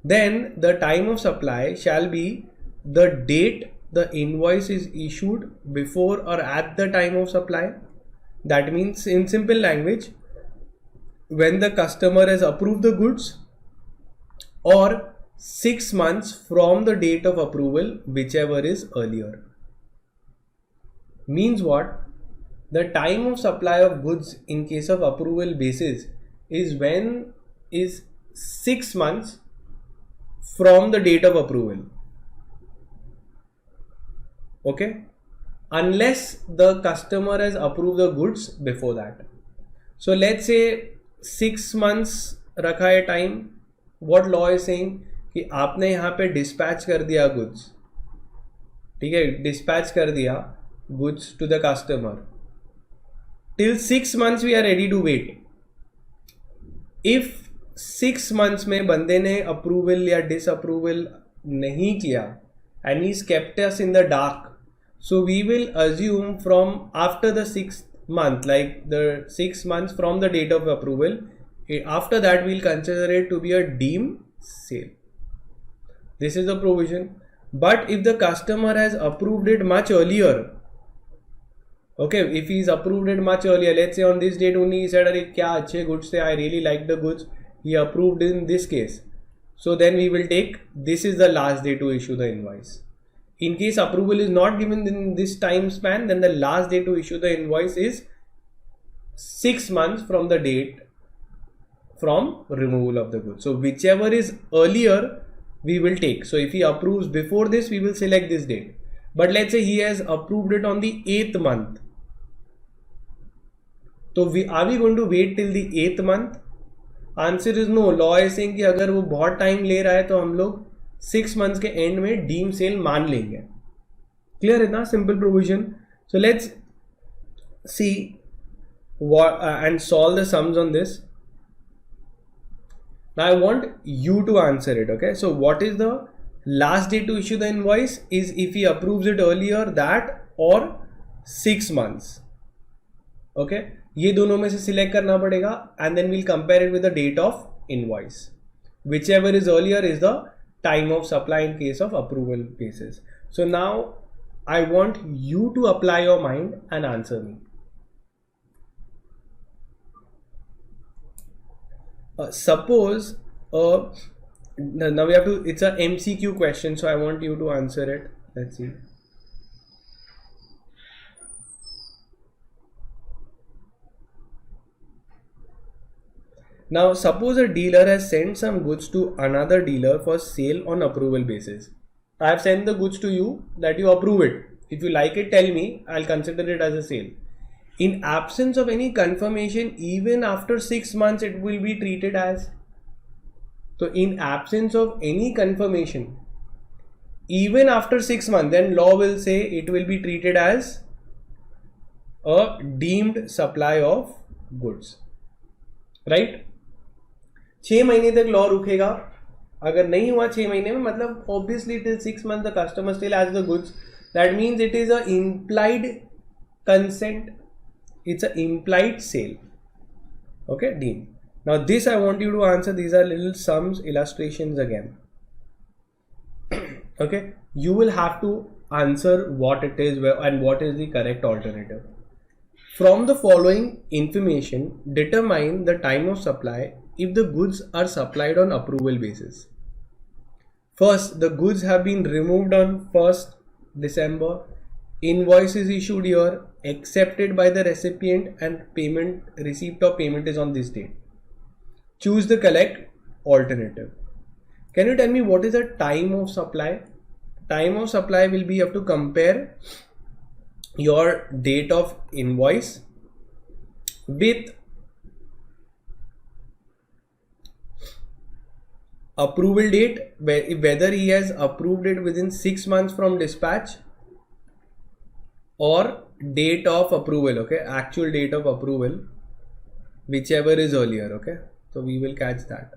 Then the time of supply shall be the date the invoice is issued before or at the time of supply. That means in simple language, when the customer has approved the goods, or 6 months from the date of approval, whichever is earlier. Means what? The time of supply of goods in case of approval basis is 6 months from the date of approval. Okay, unless the customer has approved the goods before that. So let's say 6 months रखा है time. What law is saying कि आपने यहाँ पे dispatch कर दिया goods, ठीक है, dispatch कर दिया goods to the customer. Till 6 months we are ready to wait. If 6 months में बंदे ने approval या disapproval नहीं किया and he's kept us in the dark, so we will assume from after the 6th month, like the 6 months from the date of approval, after that we'll consider it to be a deemed sale. This is the provision. But if the customer has approved it much earlier, okay, if he's approved it much earlier, let's say on this date only he said, "Arey kya achhe goods the, I really like the goods," he approved in this case. So then we will take this is the last day to issue the invoice. In case approval is not given in this time span, then the last day to issue the invoice is 6 months from the date from removal of the goods. So whichever is earlier we will take. So if he approves before this, we will select this date. But let's say he has approved it on the 8th month. So are we going to wait till the 8th month? Answer is no. Law is saying कि अगर वो बहुत time ले रहा है तो हम लोग 6 months के end में deem sale मान लेंगे. Clear है ना? Simple provision. So let's see what and solve the sums on this. Now I want you to answer it. Okay, so what is the last day to issue the invoice? Is if he approves it earlier, that or 6 months. Okay, ये दोनों में से select करना पड़ेगा and then we'll compare it with the date of invoice. Whichever is earlier is the time of supply in case of approval basis. So now I want you to apply your mind and answer me. Suppose now we have to, it's a MCQ question, so I want you to answer it. Let's see. Now suppose a dealer has sent some goods to another dealer for sale on approval basis. I have sent the goods to you that you approve it. If you like it, tell me, I'll consider it as a sale. In absence of any confirmation, even after 6 months, it will be treated as. So in absence of any confirmation, even after 6 months, then law will say it will be treated as a deemed supply of goods. Right? 6 महीने तक law रुकेगा. अगर नहीं हुआ 6 महीने में, मतलब obviously till 6 months the customer still has the goods. That means it is a implied consent. It's an implied sale. Okay, deemed. Now this I want you to answer. These are little sums, illustrations again. Okay, you will have to answer what it is and what is the correct alternative. From the following information, determine the time of supply if the goods are supplied on approval basis. First, the goods have been removed on 1st December. Invoice is issued here, accepted by the recipient, and receipt of payment is on this date. Choose the correct alternative. Can you tell me what is the time of supply? Time of supply will be, you have to compare your date of invoice with approval date, whether he has approved it within 6 months from dispatch, or date of approval, okay, actual date of approval, whichever is earlier, okay. So we will catch that.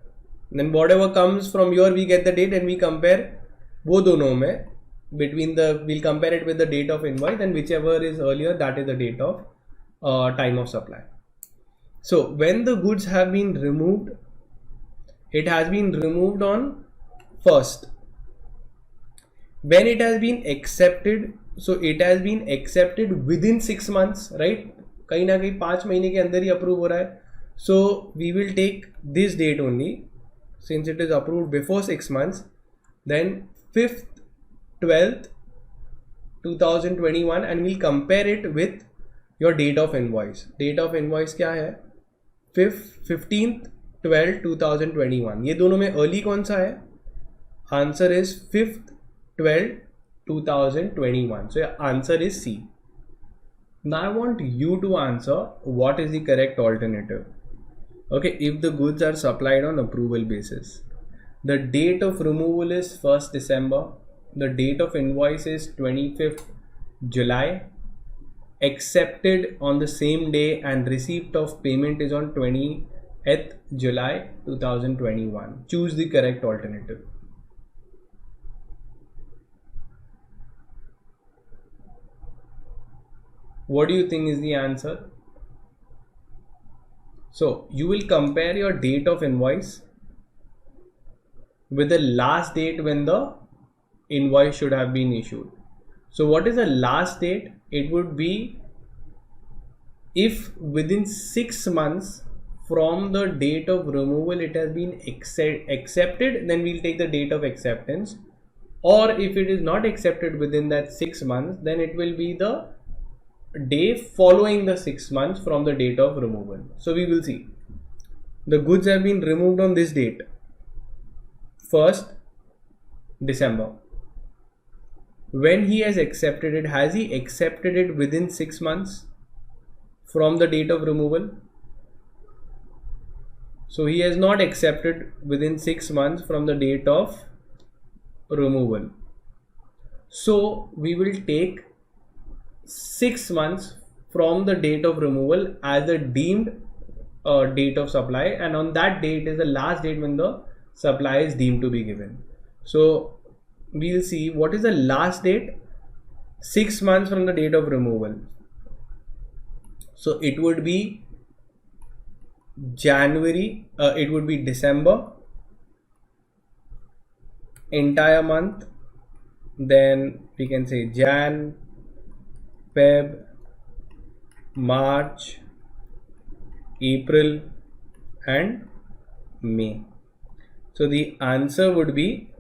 Then whatever comes from here, we get the date and we compare वो दोनों में between the, we'll compare it with the date of invoice, and whichever is earlier, that is the date of time of supply. So when the goods have been removed, it has been removed on 1st. When it has been accepted, so it has been accepted within 6 months, right? कहीं ना कहीं 5 महीने के अंदर ही approve हो रहा है. So we will take this date only, since it is approved before 6 months. Then 5th 12th 2021, and we'll compare it with your date of invoice. Date of invoice क्या है? 15th 12th 2021. ये दोनों में early कौन सा है? Answer is 5th 12th 2021. So your answer is C. Now I want you to answer what is the correct alternative. Okay, if the goods are supplied on approval basis, the date of removal is 1st December, the date of invoice is 25th July, accepted on the same day, and receipt of payment is on 20th July 2021. Choose the correct alternative. What do you think is the answer? So you will compare your date of invoice with the last date when the invoice should have been issued. So what is the last date? It would be if within 6 months from the date of removal it has been accepted, then we'll take the date of acceptance. Or if it is not accepted within that 6 months, then it will be the day following the 6 months from the date of removal. So we will see. The goods have been removed on this date, 1st December. When he has accepted it, has he accepted it within 6 months from the date of removal? So he has not accepted within 6 months from the date of removal. So we will take 6 months from the date of removal as the deemed date of supply, and on that date is the last date when the supply is deemed to be given. So we'll see what is the last date. 6 months from the date of removal. So it would be January, it would be December, entire month. Then we can say Jan, Feb, March, April and May. So the answer would be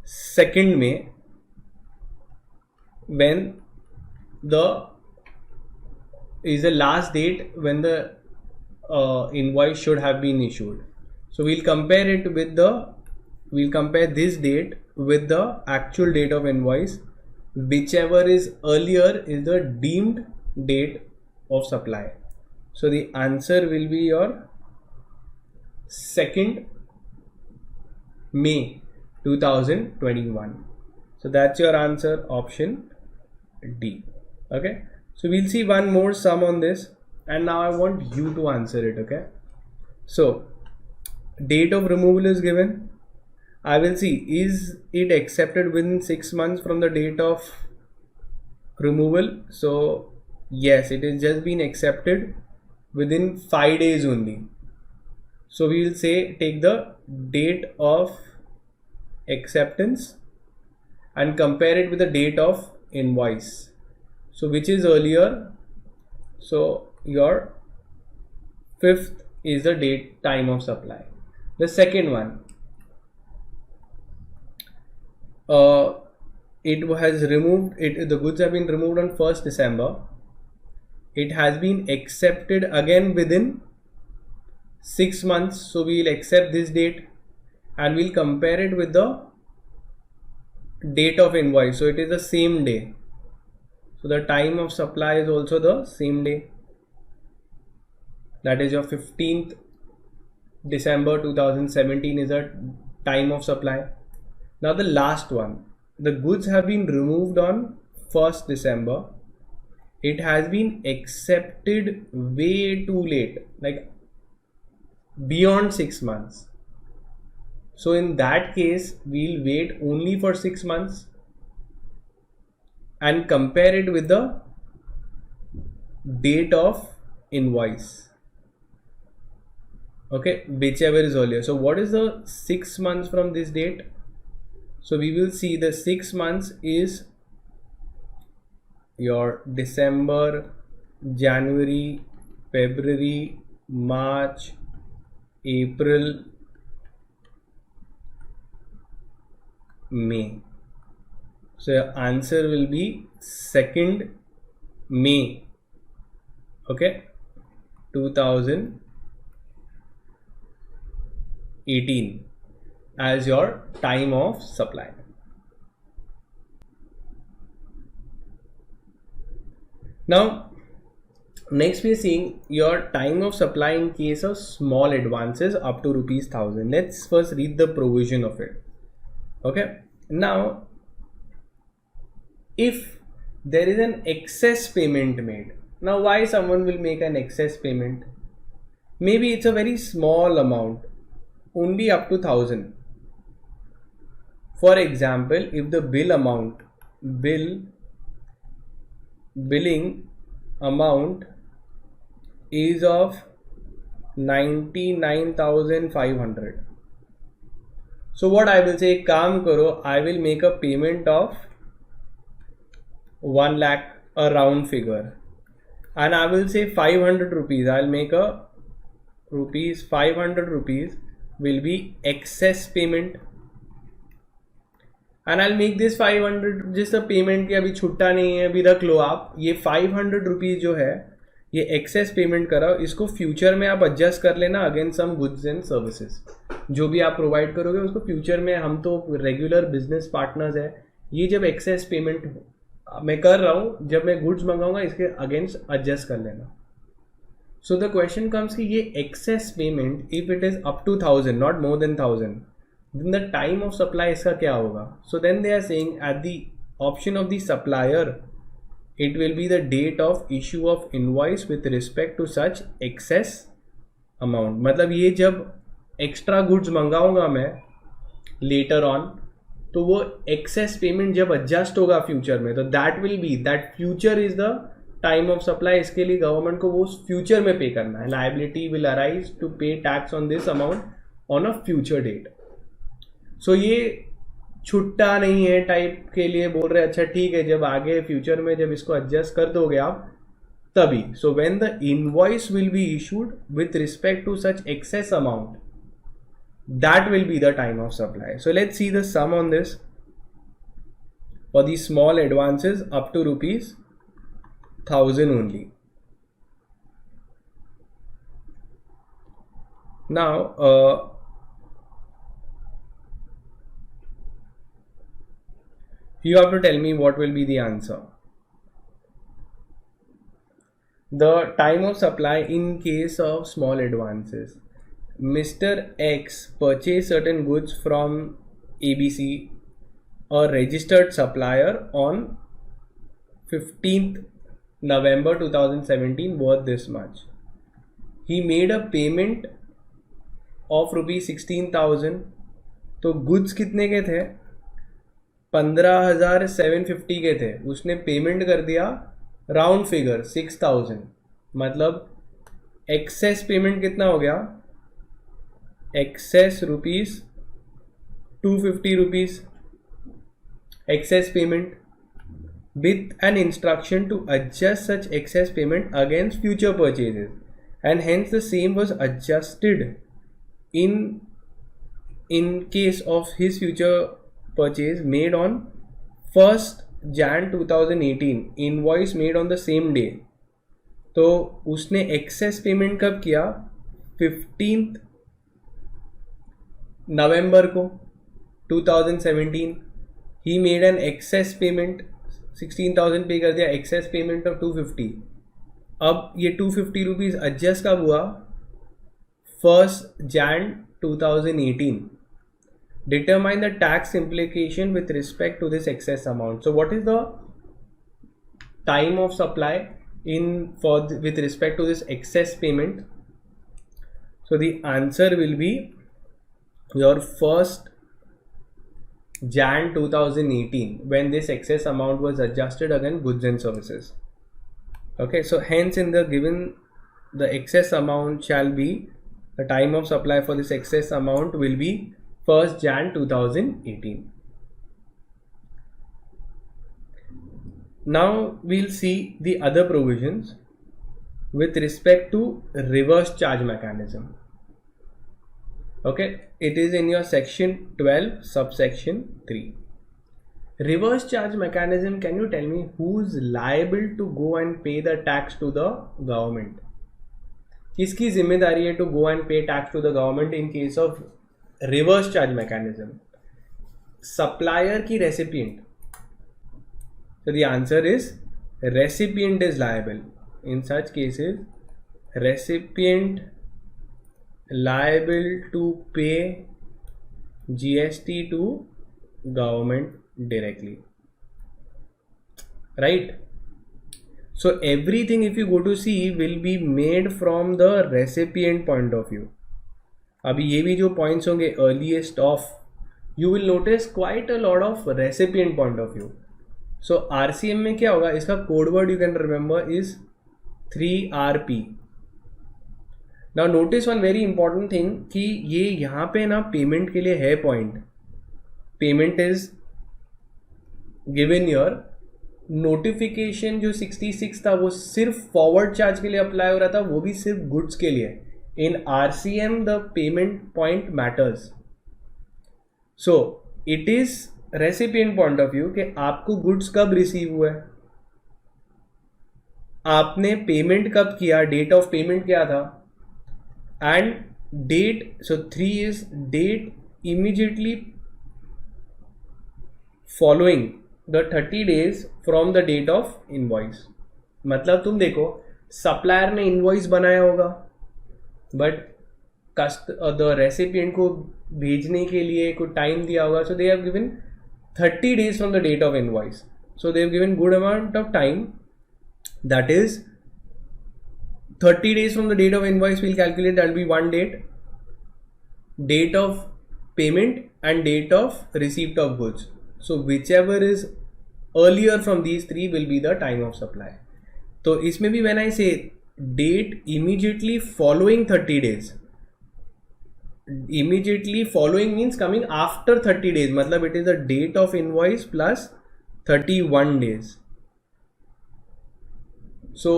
2nd May, when the is the last date when the invoice should have been issued. So we'll compare it with the, we'll compare this date with the actual date of invoice. Whichever is earlier is the deemed date of supply. So the answer will be your 2nd May 2021. So that's your answer, option D. Okay, so we'll see one more sum on this, and now I want you to answer it. Okay, so date of removal is given. I will see, is it accepted within 6 months from the date of removal? So yes, it is just been accepted within 5 days only. So we will say take the date of acceptance and compare it with the date of invoice. So which is earlier? So your 5th is the date time of supply. The second one, it has removed it, the goods have been removed on 1st December. It has been accepted again within 6 months. So we will accept this date and we'll compare it with the date of invoice. So it is the same day. So the time of supply is also the same day. That is your 15th December 2017 is a time of supply. Now the last one, the goods have been removed on 1st December. It has been accepted way too late, like beyond 6 months. So in that case, we'll wait only for 6 months and compare it with the date of invoice. Okay, whichever is earlier. So what is the 6 months from this date? So we will see the 6 months is your December, January, February, March, April, May. So your answer will be 2nd May. Okay, 2018 as your time of supply. Now, next we are seeing your time of supply in case of small advances up to ₹1000. Let's first read the provision of it. Okay, now if there is an excess payment made, now why someone will make an excess payment? Maybe it's a very small amount, only up to 1000. For example, if the billing amount is of 99,500. So what I will say, काम करो, I will make a payment of 1 lakh, a round figure, and I will say 500 rupees. I'll make a 500 rupees will be excess payment, and I'll make this 500 just a payment कि अभी छुट्टा नहीं है, अभी रख लो आप. ये 500 रुपीज़ जो है ये एक्सेस पेमेंट कराओ, इसको फ्यूचर में आप एडजस्ट कर लेना against some goods and services. जो भी आप प्रोवाइड करोगे उसको फ्यूचर में, हम तो रेगुलर बिजनेस पार्टनर्स है, ये जब एक्सेस पेमेंट मैं कर रहा हूँ, जब मैं गुड्स मंगाऊंगा इसके अगेंस्ट एडजस्ट कर लेना. सो द क्वेश्चन कम्स कि ये excess payment if it is up to 1000, not more than 1000, then the time of supply इसका क्या होगा? So then they are saying at the option of the supplier, it will be the date of issue of invoice with respect to such excess amount. मतलब ये जब extra goods मंगाऊंगा मैं later on, तो वो access payment जब adjust होगा future में, तो that will B, that future is the time of supply. इसके लिए गवर्नमेंट को वो फ्यूचर में पे करना है. Liability will arise to pay tax on this amount on a future date. So ये छुट्टा नहीं है टाइप के लिए बोल रहे, अच्छा ठीक है, जब आगे फ्यूचर में जब इसको एडजस्ट कर दोगे आप तभी. So when the invoice will be issued with respect to such excess amount, that will be the time of supply. So let's see the sum on this for the small advances up to ₹1000 only. Now you have to tell me what will be the answer. The time of supply in case of small advances. Mr. X purchased certain goods from ABC, a registered supplier, on 15th November 2017 worth this much. He made a payment of ₹16,000. तो goods कितने के थे? 15,750 के थे. उसने payment कर दिया round figure 6,000. मतलब एक्सेस पेमेंट कितना हो गया? excess rupees 250 rupees excess payment, with an instruction to adjust such excess payment against future purchases, and hence the same was adjusted in case of his future purchase made on 1st Jan 2018, invoice made on the same day. तो उसने excess payment कब किया? 15th नवंबर को 2017. He made an access payment 16,000 पे कर दिया, access payment of 250. अब ये 250 रुपीज़ एडजस्ट कब हुआ? 1st Jan 2018. Determine the tax implication with respect to this excess amount. So what is the time of supply with respect to this excess payment? So the answer will be your 1st Jan 2018, when this excess amount was adjusted against goods and services. Okay, so hence in the given, the excess amount shall be, the time of supply for this excess amount will be 1st Jan 2018. Now we'll see the other provisions with respect to reverse charge mechanism. Okay, it is in your section 12 subsection 3. Reverse charge mechanism, can you tell me who's liable to go and pay the tax to the government? किसकी जिम्मेदारी है to go and pay tax to the government in case of reverse charge mechanism? Supplier की recipient. So the answer is recipient is liable. In such cases, recipient liable to pay GST to government directly, right? So everything, if you go to see, will be made from the recipient point of view. अभी ये भी जो points होंगे earliest of, you will notice quite a lot of recipient point of view. So RCM में क्या होगा, इसका code word you can remember is 3RP. Now notice one very important thing कि ये यहाँ पे ना पेमेंट के लिए है point, payment is given your, notification जो 66 था वो सिर्फ फॉरवर्ड चार्ज के लिए अप्लाई हो रहा था, वो भी सिर्फ गुड्स के लिए. इन RCM the payment point matters. So it is recipient point of view कि आपको गुड्स कब रिसीव हुआ है, आपने पेमेंट कब किया, डेट ऑफ पेमेंट क्या था, and date. So 3 is date immediately following the 30 days from the date of invoice. मतलब तुम देखो सप्लायर ने इनवॉइस बनाया होगा, बट द रेसिपिएंट को भेजने के लिए कोई टाइम दिया होगा. So they have given 30 days from the date of invoice. So they have given good amount of time, that is 30 days from the date of invoice. We'll calculate that will be one date of payment and date of receipt of goods. So whichever is earlier from these three will be the time of supply. तो इसमें भी when I say date immediately following 30 days, immediately following means coming after 30 days, मतलब it is the date of invoice plus 31 days. So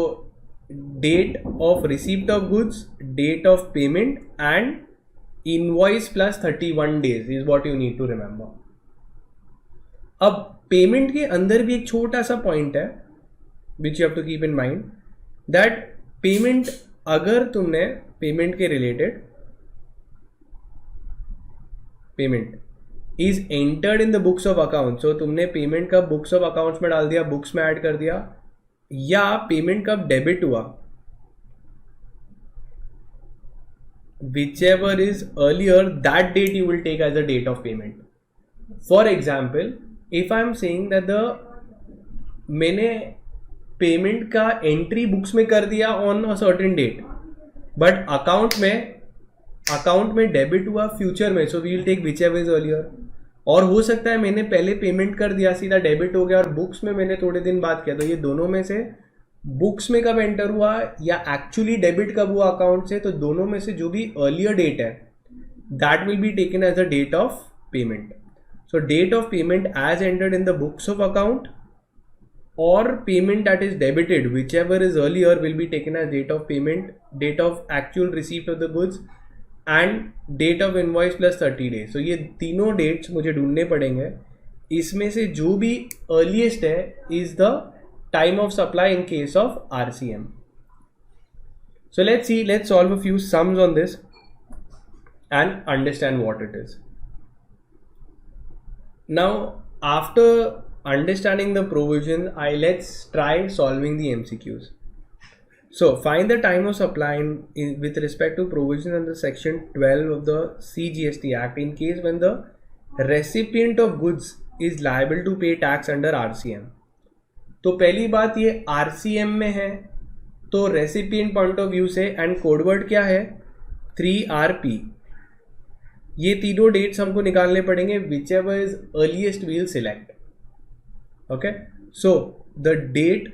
date of receipt of goods, date of payment and invoice plus 31 days is what you need to remember. अब payment के अंदर भी एक छोटा सा point है which you have to keep in mind, that payment, अगर तुमने पेमेंट के related payment is entered in the books of account, so तुमने पेमेंट का बुक्स ऑफ अकाउंट्स में डाल दिया, बुक्स में ऐड कर दिया, या पेमेंट कब डेबिट हुआ, whichever is earlier, that date you will take as a date of payment. For example, if I am saying that मैंने पेमेंट का एंट्री बुक्स में कर दिया on a certain date, but account में debit हुआ future में, so we will take whichever is earlier. और हो सकता है मैंने पहले पेमेंट कर दिया, सीधा डेबिट हो गया, और बुक्स में मैंने थोड़े दिन बाद किया, तो ये दोनों में से बुक्स में कब एंटर हुआ या एक्चुअली डेबिट कब हुआ अकाउंट से, तो दोनों में से जो भी अर्लियर डेट है that will be taken as a date of payment. So date of payment as entered in the books of account और payment that is debited whichever is earlier will be taken as date of payment, date of actual receipt of the goods and date of invoice plus 30 days. So ये तीनों dates मुझे ढूंढने पड़ेंगे, इसमें से जो भी अर्लीस्ट है is the time of supply in case of RCM. So let's solve a few sums on this and understand what it is. Now after understanding the provision, let's try solving the MCQs. So find the time of supply with respect to provision under section 12 of the CGST Act in case when the recipient of goods is liable to pay tax under RCM. तो पहली बात ये RCM में है, तो recipient point of view से and codeword क्या है 3RP. ये तीनों डेट्स हमको निकालने पड़ेंगे whichever is earliest we'll select. Okay, so the date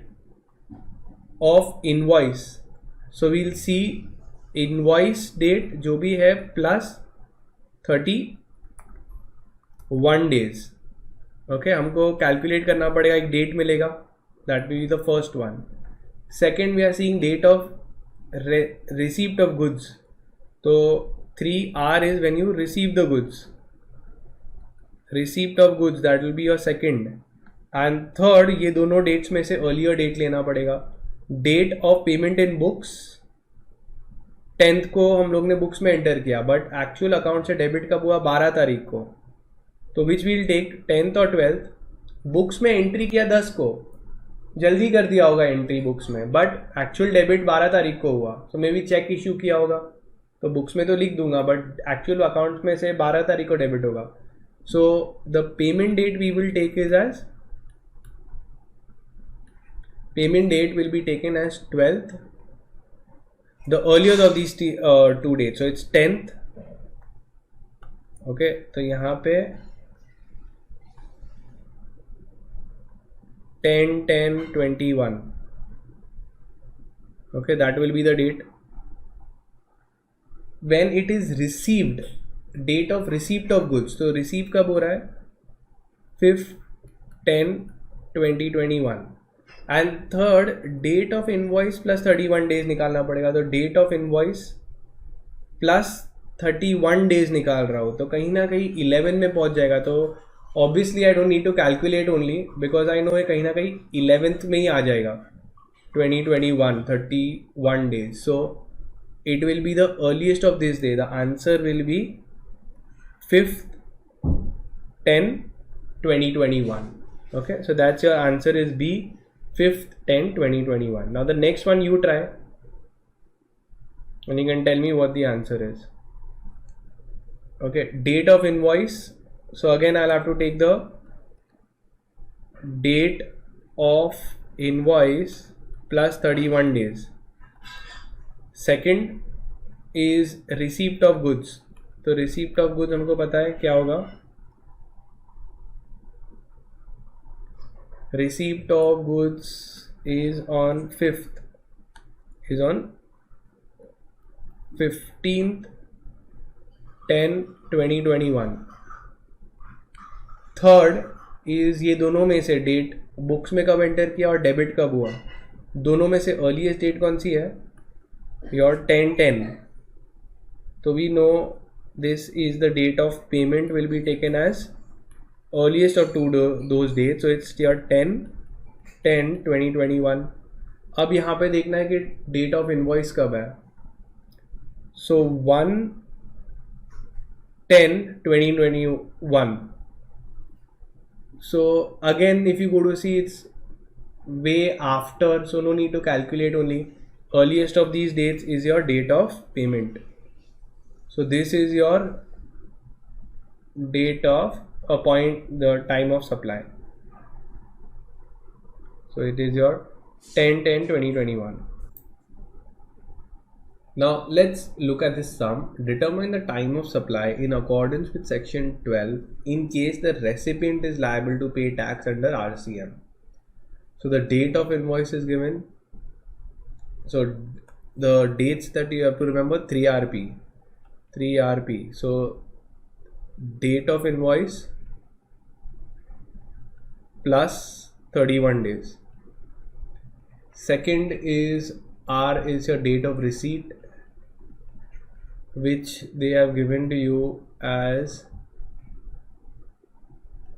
of invoice, so we'll see invoice date जो भी है प्लस 31 डेज. ओके, हमको कैलकुलेट करना पड़ेगा, एक डेट मिलेगा, that will be the first one. Second we are seeing date of receipt of goods, तो 3R is when you receive the goods. Receipt of goods, that will be your second. And third, ये दोनों dates में से earlier date लेना पड़ेगा. Date of payment in books 10th को हम लोग ने बुक्स में एंटर किया, बट एक्चुअल अकाउंट से डेबिट कब हुआ 12 तारीख को. तो विच विल टेक 10th और 12th. बुक्स में एंट्री किया 10 को, जल्दी कर दिया होगा एंट्री बुक्स में, बट एक्चुअल डेबिट 12 तारीख को हुआ. तो मे बी चेक इश्यू किया होगा, तो बुक्स में तो लिख दूंगा, बट एक्चुअल अकाउंट में से 12 तारीख को डेबिट होगा. So the payment date we will take is as payment date will be taken as 12th, the earlier of these two date, so it's 10th. Okay, तो यहाँ पे 10/10/21. Okay, that will be the date. When it is received, date of receipt of goods, तो receive कब हो रहा है 5/10/2021. And third, date of invoice plus 31 days निकालना पड़ेगा. तो date of invoice plus 31 days निकाल रहा हूँ, तो कहीं ना कहीं 11 में पहुँच जाएगा. तो obviously I don't need to calculate only, because I know ये कहीं ना कहीं 11th में ही आ जाएगा 2021 31 days. So it will be the earliest of this day. The answer will be 5/10/2021. Okay, so that's your answer is B, 5/10/2021. Now the next one you try and you can tell me what the answer is. Okay, date of invoice. So again I'll have to take the date of invoice plus 31 days. Second is receipt of goods. तो receipt of goods हमको पता है क्या होगा, receipt of goods is on 5th, is on 15/10/2021. Third is ये दोनों में से डेट बुक्स में कब एंटर किया और डेबिट कब हुआ, दोनों में से अर्लीस्ट डेट कौन सी है, your 10/10. So we know this is the date of payment will be taken as earliest of those dates, so it's your 10/10/2021. अब यहाँ पे देखना है कि डेट ऑफ इनवॉइस कब है. सो 1/10/2021. So again if you go to see it's way after, so no need to calculate, only earliest of these dates is your date of payment. So this is your date of the time of supply. So it is your 10/10/2021. Now let's look at this sum. Determine the time of supply in accordance with section 12 in case the recipient is liable to pay tax under RCM. So the date of invoice is given. So the dates that you have to remember, 3RP. So date of invoice plus 31 days. Second is R is your date of receipt, which they have given to you as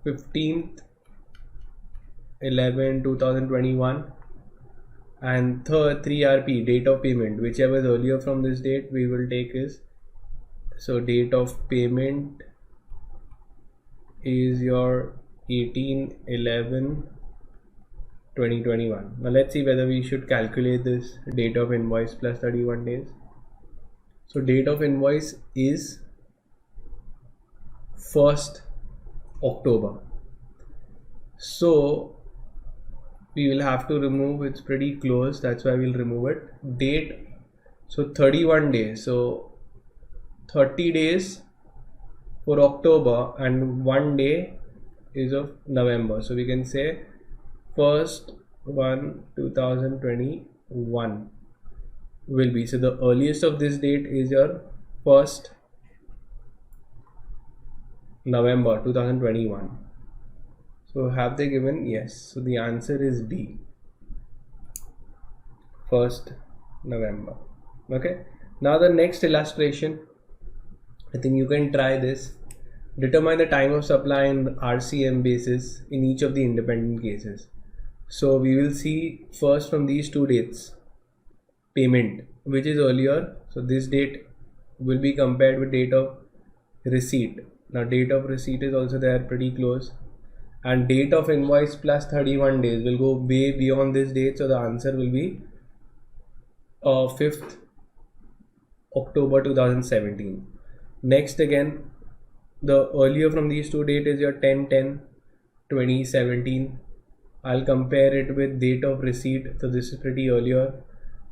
15/11/2021. And third, 3RP, date of payment, whichever is earlier from this date we will take is, so date of payment is your 18/11/2021. 2021. Now let's see whether we should calculate this date of invoice plus 31 days. So date of invoice is 1st October. So we will have to remove, it's pretty close, that's why we'll remove it. Date, so 31 days, so 30 days for October and 1 day is of November. So we can say 1st 2021 will be, so the earliest of this date is your 1st November 2021. So have they given? Yes. So the answer is B, 1st November. Okay. Now the next illustration, I think you can try this. Determine the time of supply in RCM basis in each of the independent cases. So we will see first from these two dates, payment, which is earlier. So this date will be compared with date of receipt. Now date of receipt is also there, pretty close. And date of invoice plus 31 days will go way beyond this date. So the answer will be 5th October 2017. Next again, the earlier from these two dates is your 10/10/2017. I'll compare it with date of receipt. So this is pretty earlier.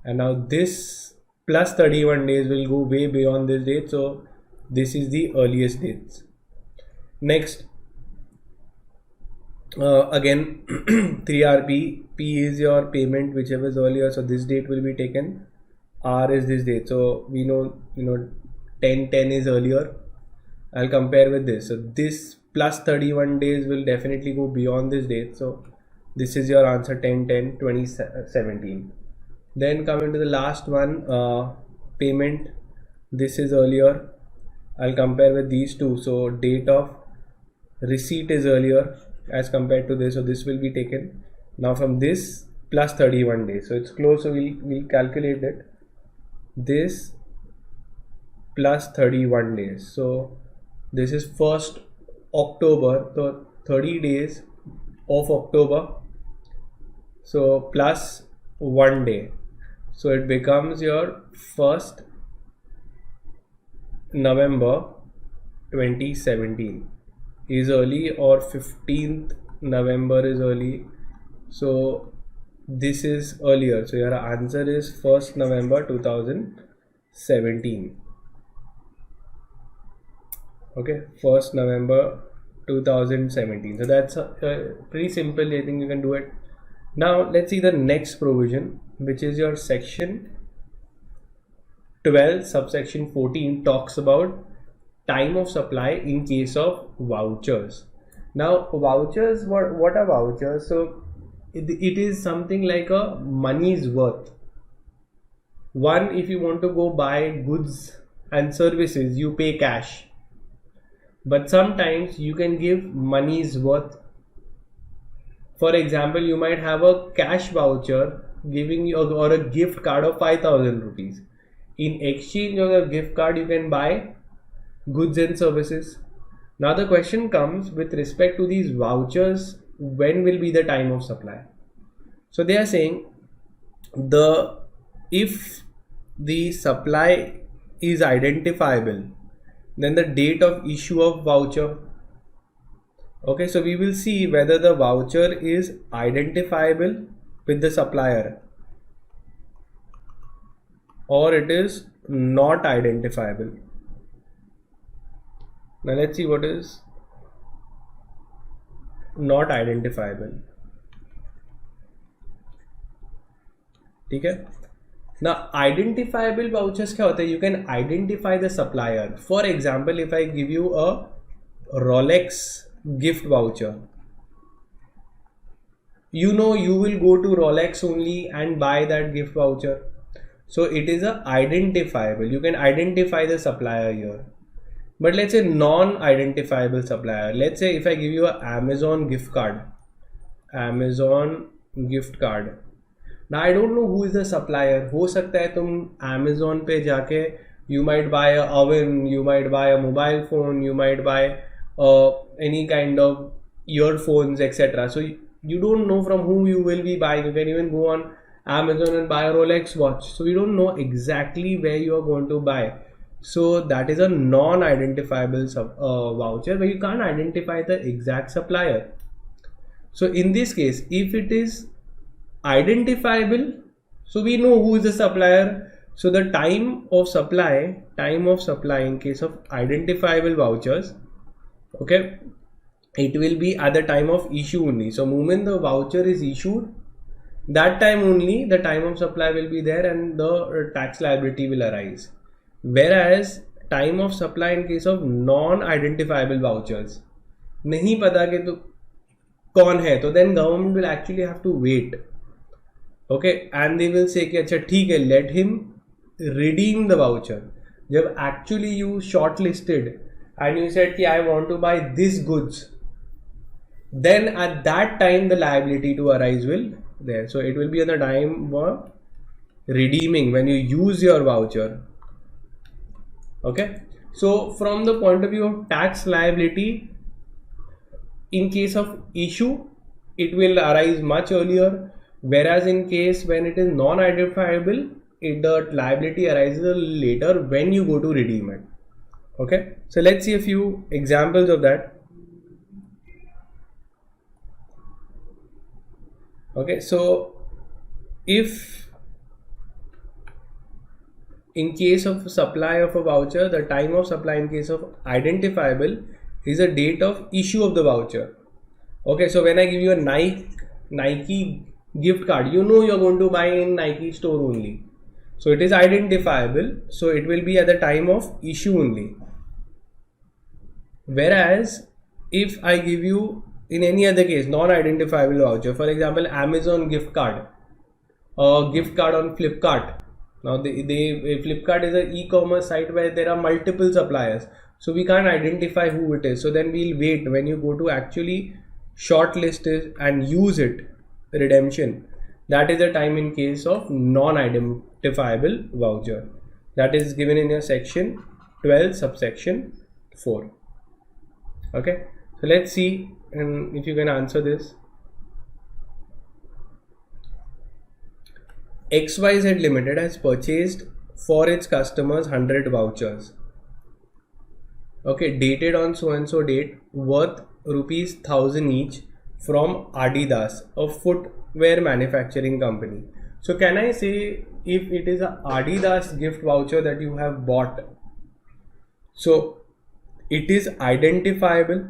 And now this plus 31 days will go way beyond this date. So this is the earliest dates. Next, again 3RP. P is your payment, whichever is earlier. So this date will be taken. R is this date. So we know 10/10 is earlier. I'll compare with this. So this plus 31 days will definitely go beyond this date. So this is your answer, 10/10/2017. Then coming to the last one, payment. This is earlier. I'll compare with these two. So date of receipt is earlier as compared to this. So this will be taken. Now from this plus 31 days. So it's close. So we'll calculate it. This plus 31 days. So this is 1st October. So 30 days of October. So plus 1 day. So it becomes your 1st November 2017 is early, or 15th November is early. So this is earlier. So your answer is 1st November 2017. Okay, 1st November 2017. So that's pretty simple. I think you can do it. Now let's see the next provision, which is your section 12 subsection 14 talks about time of supply in case of vouchers. Now vouchers, what are vouchers? So it is something like a money's worth. One, if you want to go buy goods and services, you pay cash. But sometimes you can give money's worth. For example, you might have a cash voucher giving you, or a gift card of 5,000 rupees. In exchange of a gift card, you can buy goods and services. Now the question comes with respect to these vouchers, when will be the time of supply? So they are saying if the supply is identifiable, then the date of issue of voucher. Okay, so we will see whether the voucher is identifiable with the supplier or it is not identifiable. Now let's see what is not identifiable. Okay. Now identifiable vouchers क्या होते हैं? You can identify the supplier. For example, if I give you a Rolex gift voucher, you will go to Rolex only and buy that gift voucher. So it is a identifiable. You can identify the supplier here. But let's say non-identifiable supplier. Let's say if I give you an Amazon gift card. Now I don't know who is the supplier. हो सकता है तुम Amazon पे जाके you might buy a oven, you might buy a mobile phone, you might buy any kind of earphones, etc. So you don't know from whom you will be buying. You can even go on Amazon and buy a Rolex watch. So we don't know exactly where you are going to buy. So that is a non-identifiable voucher where you can't identify the exact supplier. So in this case, if it is identifiable, so we know who is the supplier. So the time of supply in case of identifiable vouchers, okay, it will be at the time of issue only. So moment the voucher is issued, that time only the time of supply will be there and the tax liability will arise. Whereas time of supply in case of non-identifiable vouchers, नहीं पता कि तो कौन है, तो then government will actually have to wait, okay, and they will say कि अच्छा ठीक है, let him redeem the voucher. जब actually you shortlisted and you said कि I want to buy this goods, then at that time the liability to arise will there. So it will be at the time of redeeming when you use your voucher. Okay, so from the point of view of tax liability, in case of issue, it will arise much earlier, whereas in case when it is non-identifiable, the liability arises a little later when you go to redeem it. Okay, so let's see a few examples of that. Okay, so if in case of supply of a voucher, the time of supply in case of identifiable is the date of issue of the voucher. Okay, so when I give you a Nike gift card, you know you're going to buy in Nike store only. So it is identifiable, so it will be at the time of issue only. Whereas if I give you in any other case non-identifiable voucher, for example Amazon gift card or gift card on Flipkart. Now Flipkart is an e-commerce site where there are multiple suppliers, so we can't identify who it is. So then we'll wait when you go to actually shortlist it and use it, redemption. That is the time in case of non-identifiable voucher. That is given in your section 12 subsection 4. Okay, so let's see and if you can answer this. XYZ Limited has purchased for its customers 100 vouchers, okay, dated on so and so date, worth rupees 1000 each from Adidas, a footwear manufacturing company. So can I say if it is a Adidas gift voucher that you have bought, so it is identifiable.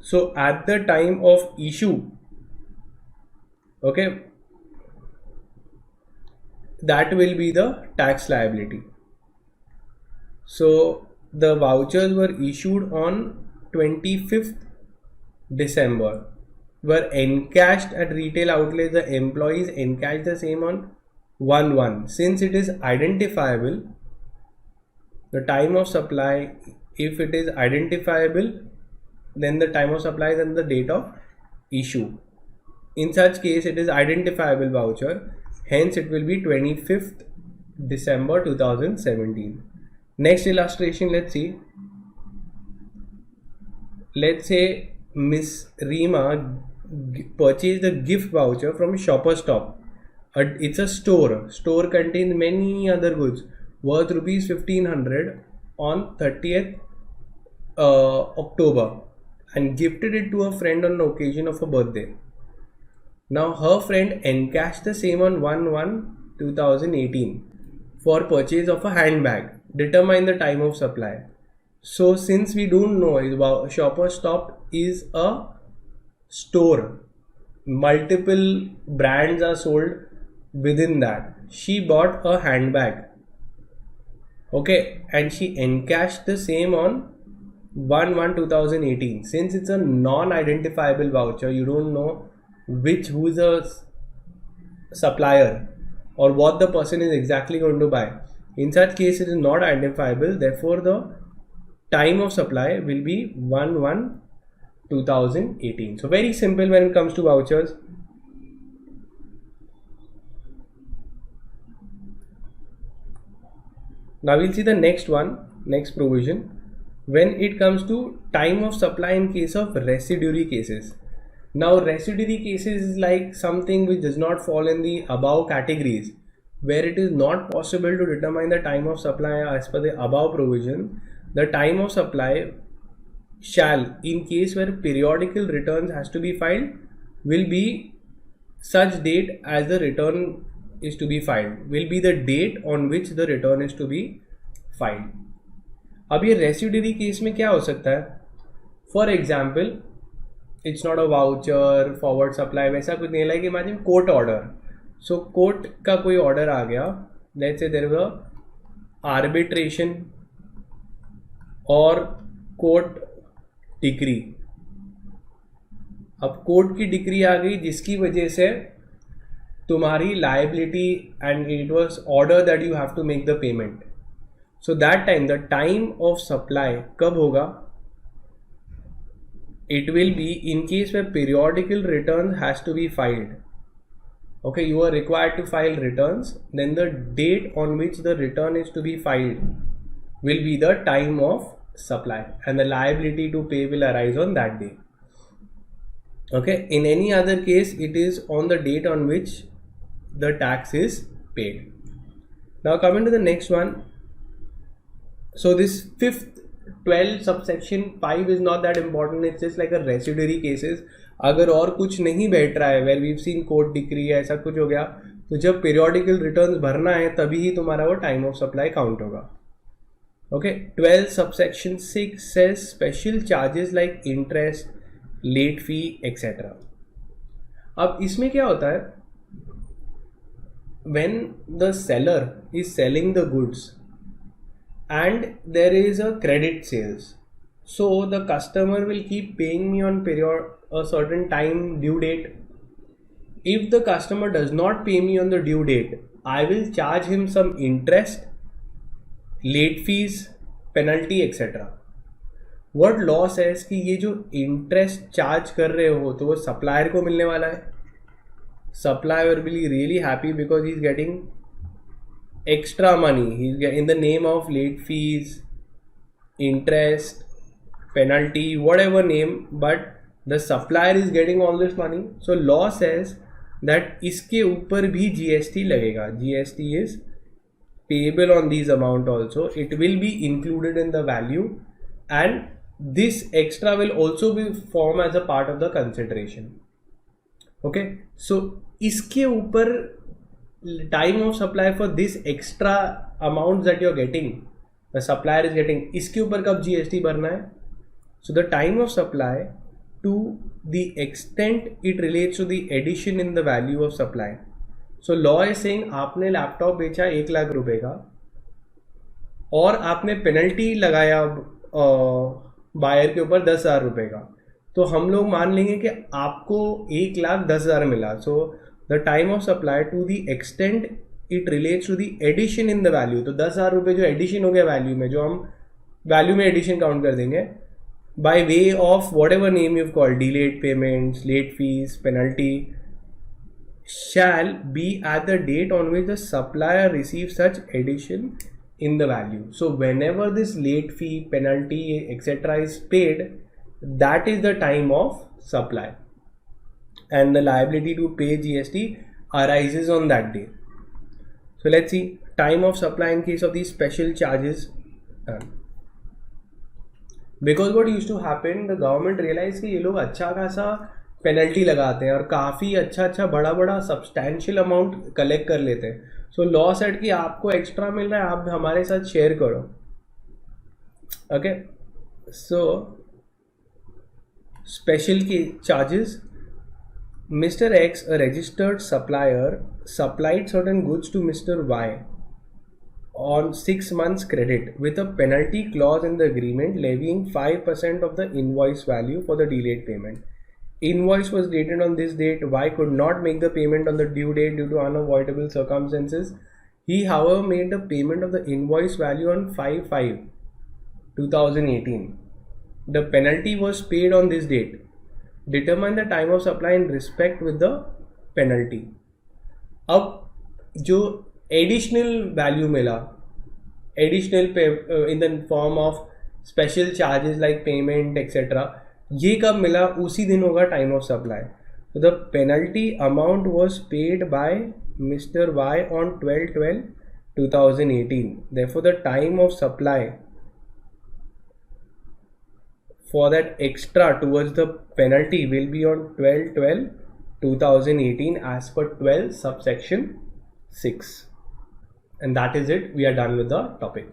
So at the time of issue, okay, that will be the tax liability. So the vouchers were issued on 25th December, were encashed at retail outlets. The employees encashed the same on 1/1. Since it is identifiable, the time of supply, if it is identifiable, then the time of supply is and the date of issue. In such case, it is identifiable voucher. Hence, it will be 25th December 2017. Next illustration, let's see. Let's say Miss Rima purchased a gift voucher from Shoppers Stop. It's a store. Store contains many other goods worth rupees 1500 on 30th October and gifted it to a friend on the occasion of her birthday. Now her friend encashed the same on 1/1/2018 for purchase of a handbag. Determine the time of supply. So since we don't know, Shoppers Stop is a store. Multiple brands are sold within that. She bought a handbag. Okay, and she encashed the same on 1/1/2018. Since it's a non-identifiable voucher, you don't know who's the supplier or what the person is exactly going to buy. In such case, it is not identifiable. Therefore, the time of supply will be 1/1/2018. So very simple when it comes to vouchers. Now we'll see the next provision when it comes to time of supply in case of residuary cases. Now residuary cases is like something which does not fall in the above categories, where it is not possible to determine the time of supply as per the above provision. The time of supply shall, in case where periodical returns has to be filed, will be such date as the return is to be filed, will be the date on which the return is to be filed. अब ये residuary case में क्या हो सकता है? For example, it's not a voucher, forward supply, वैसा कुछ नहीं, like imagine court order. So court का कोई ऑर्डर आ गया, let's say there was a arbitration और कोर्ट डिक्री. अब कोर्ट की डिक्री आ गई जिसकी वजह से तुम्हारी liability and it was order that you have to make the payment. So that time, the time of supply कब होगा? It will be in case where periodical return has to be filed. Okay, you are required to file returns, then the date on which the return is to be filed will be the time of supply, and the liability to pay will arise on that day. Okay, in any other case it is on the date on which the tax is paid. Now coming to the next one. So this fifth 12 subsection 5 is not that important, it's just like a residuary cases. अगर और कुछ नहीं बैठ रहा है, where we've seen court decree है, ऐसा कुछ हो गया, तो जब periodical returns भरना है तभी ही तुम्हारा वो time of supply count होगा. Okay, 12 subsection 6 says special charges like interest, late fee, etc. अब इसमें क्या होता है? When the seller is selling the goods and there is a credit sales, so the customer will keep paying me on period a certain time due date. If the customer does not pay me on the due date, I will charge him some interest, late fees, penalty, etc. What law says कि ये जो interest charge कर रहे हो तो वो supplier को मिलने वाला है. Supplier will be really happy because he is getting extra money. He's in the name of late fees, interest, penalty, whatever name, but the supplier is getting all this money. So law says that इसके ऊपर भी GST लगेगा. GST is payable on these amount also. It will be included in the value, and this extra will also be form as a part of the consideration. Okay, so इसके ऊपर time of supply for this extra amounts that you're getting, the supplier is getting, इसके ऊपर कब GST भरना है? So the time of supply, to the extent it relates to the addition in the value of supply. So law is saying आपने laptop बेचा 1 लाख रुपए का और आपने पेनल्टी लगाया बायर के ऊपर 10,000 रुपए का, तो हम लोग मान लेंगे कि आपको 1,10,000 मिला. So the time of supply to the extent it relates to the addition in the value. तो 10,000 रुपये जो एडिशन हो गया वैल्यू में, जो हम वैल्यू में एडिशन काउंट कर देंगे, by way of whatever name you've called, delayed payments, late fees, penalty, shall be at the date on which the supplier receives such addition in the value. So whenever this late fee, penalty, etc. is paid, that is the time of supply, and the liability to pay GST arises on that day. So let's see time of supply in case of these special charges. Because what used to happen, the government realized कि ये लोग अच्छा खासा penalty लगाते हैं और काफ़ी अच्छा बड़ा सब्सटैंशियल अमाउंट कलेक्ट कर लेते हैं. सो लॉ सेट कि आपको एक्स्ट्रा मिल रहा है, आप हमारे साथ शेयर करो. ओके, सो स्पेशल की charges. Mr. X, a registered supplier, supplied certain goods to Mr. Y on 6 months credit with a penalty clause in the agreement levying 5% of the invoice value for the delayed payment. Invoice was dated on this date. Y could not make the payment on the due date due to unavoidable circumstances. He, however, made the payment of the invoice value on 5/5/2018. The penalty was paid on this date. Determine the time of supply in respect with the penalty. अब जो additional value मिला, additional in the form of special charges like payment etc., ये कब मिला, उसी दिन होगा time of supply. So the penalty amount was paid by Mr. Y on 12/12/2018. Therefore, the time of supply for that extra towards the penalty will be on 12/12/2018 as per 12 subsection 6. And that is it. We are done with the topic.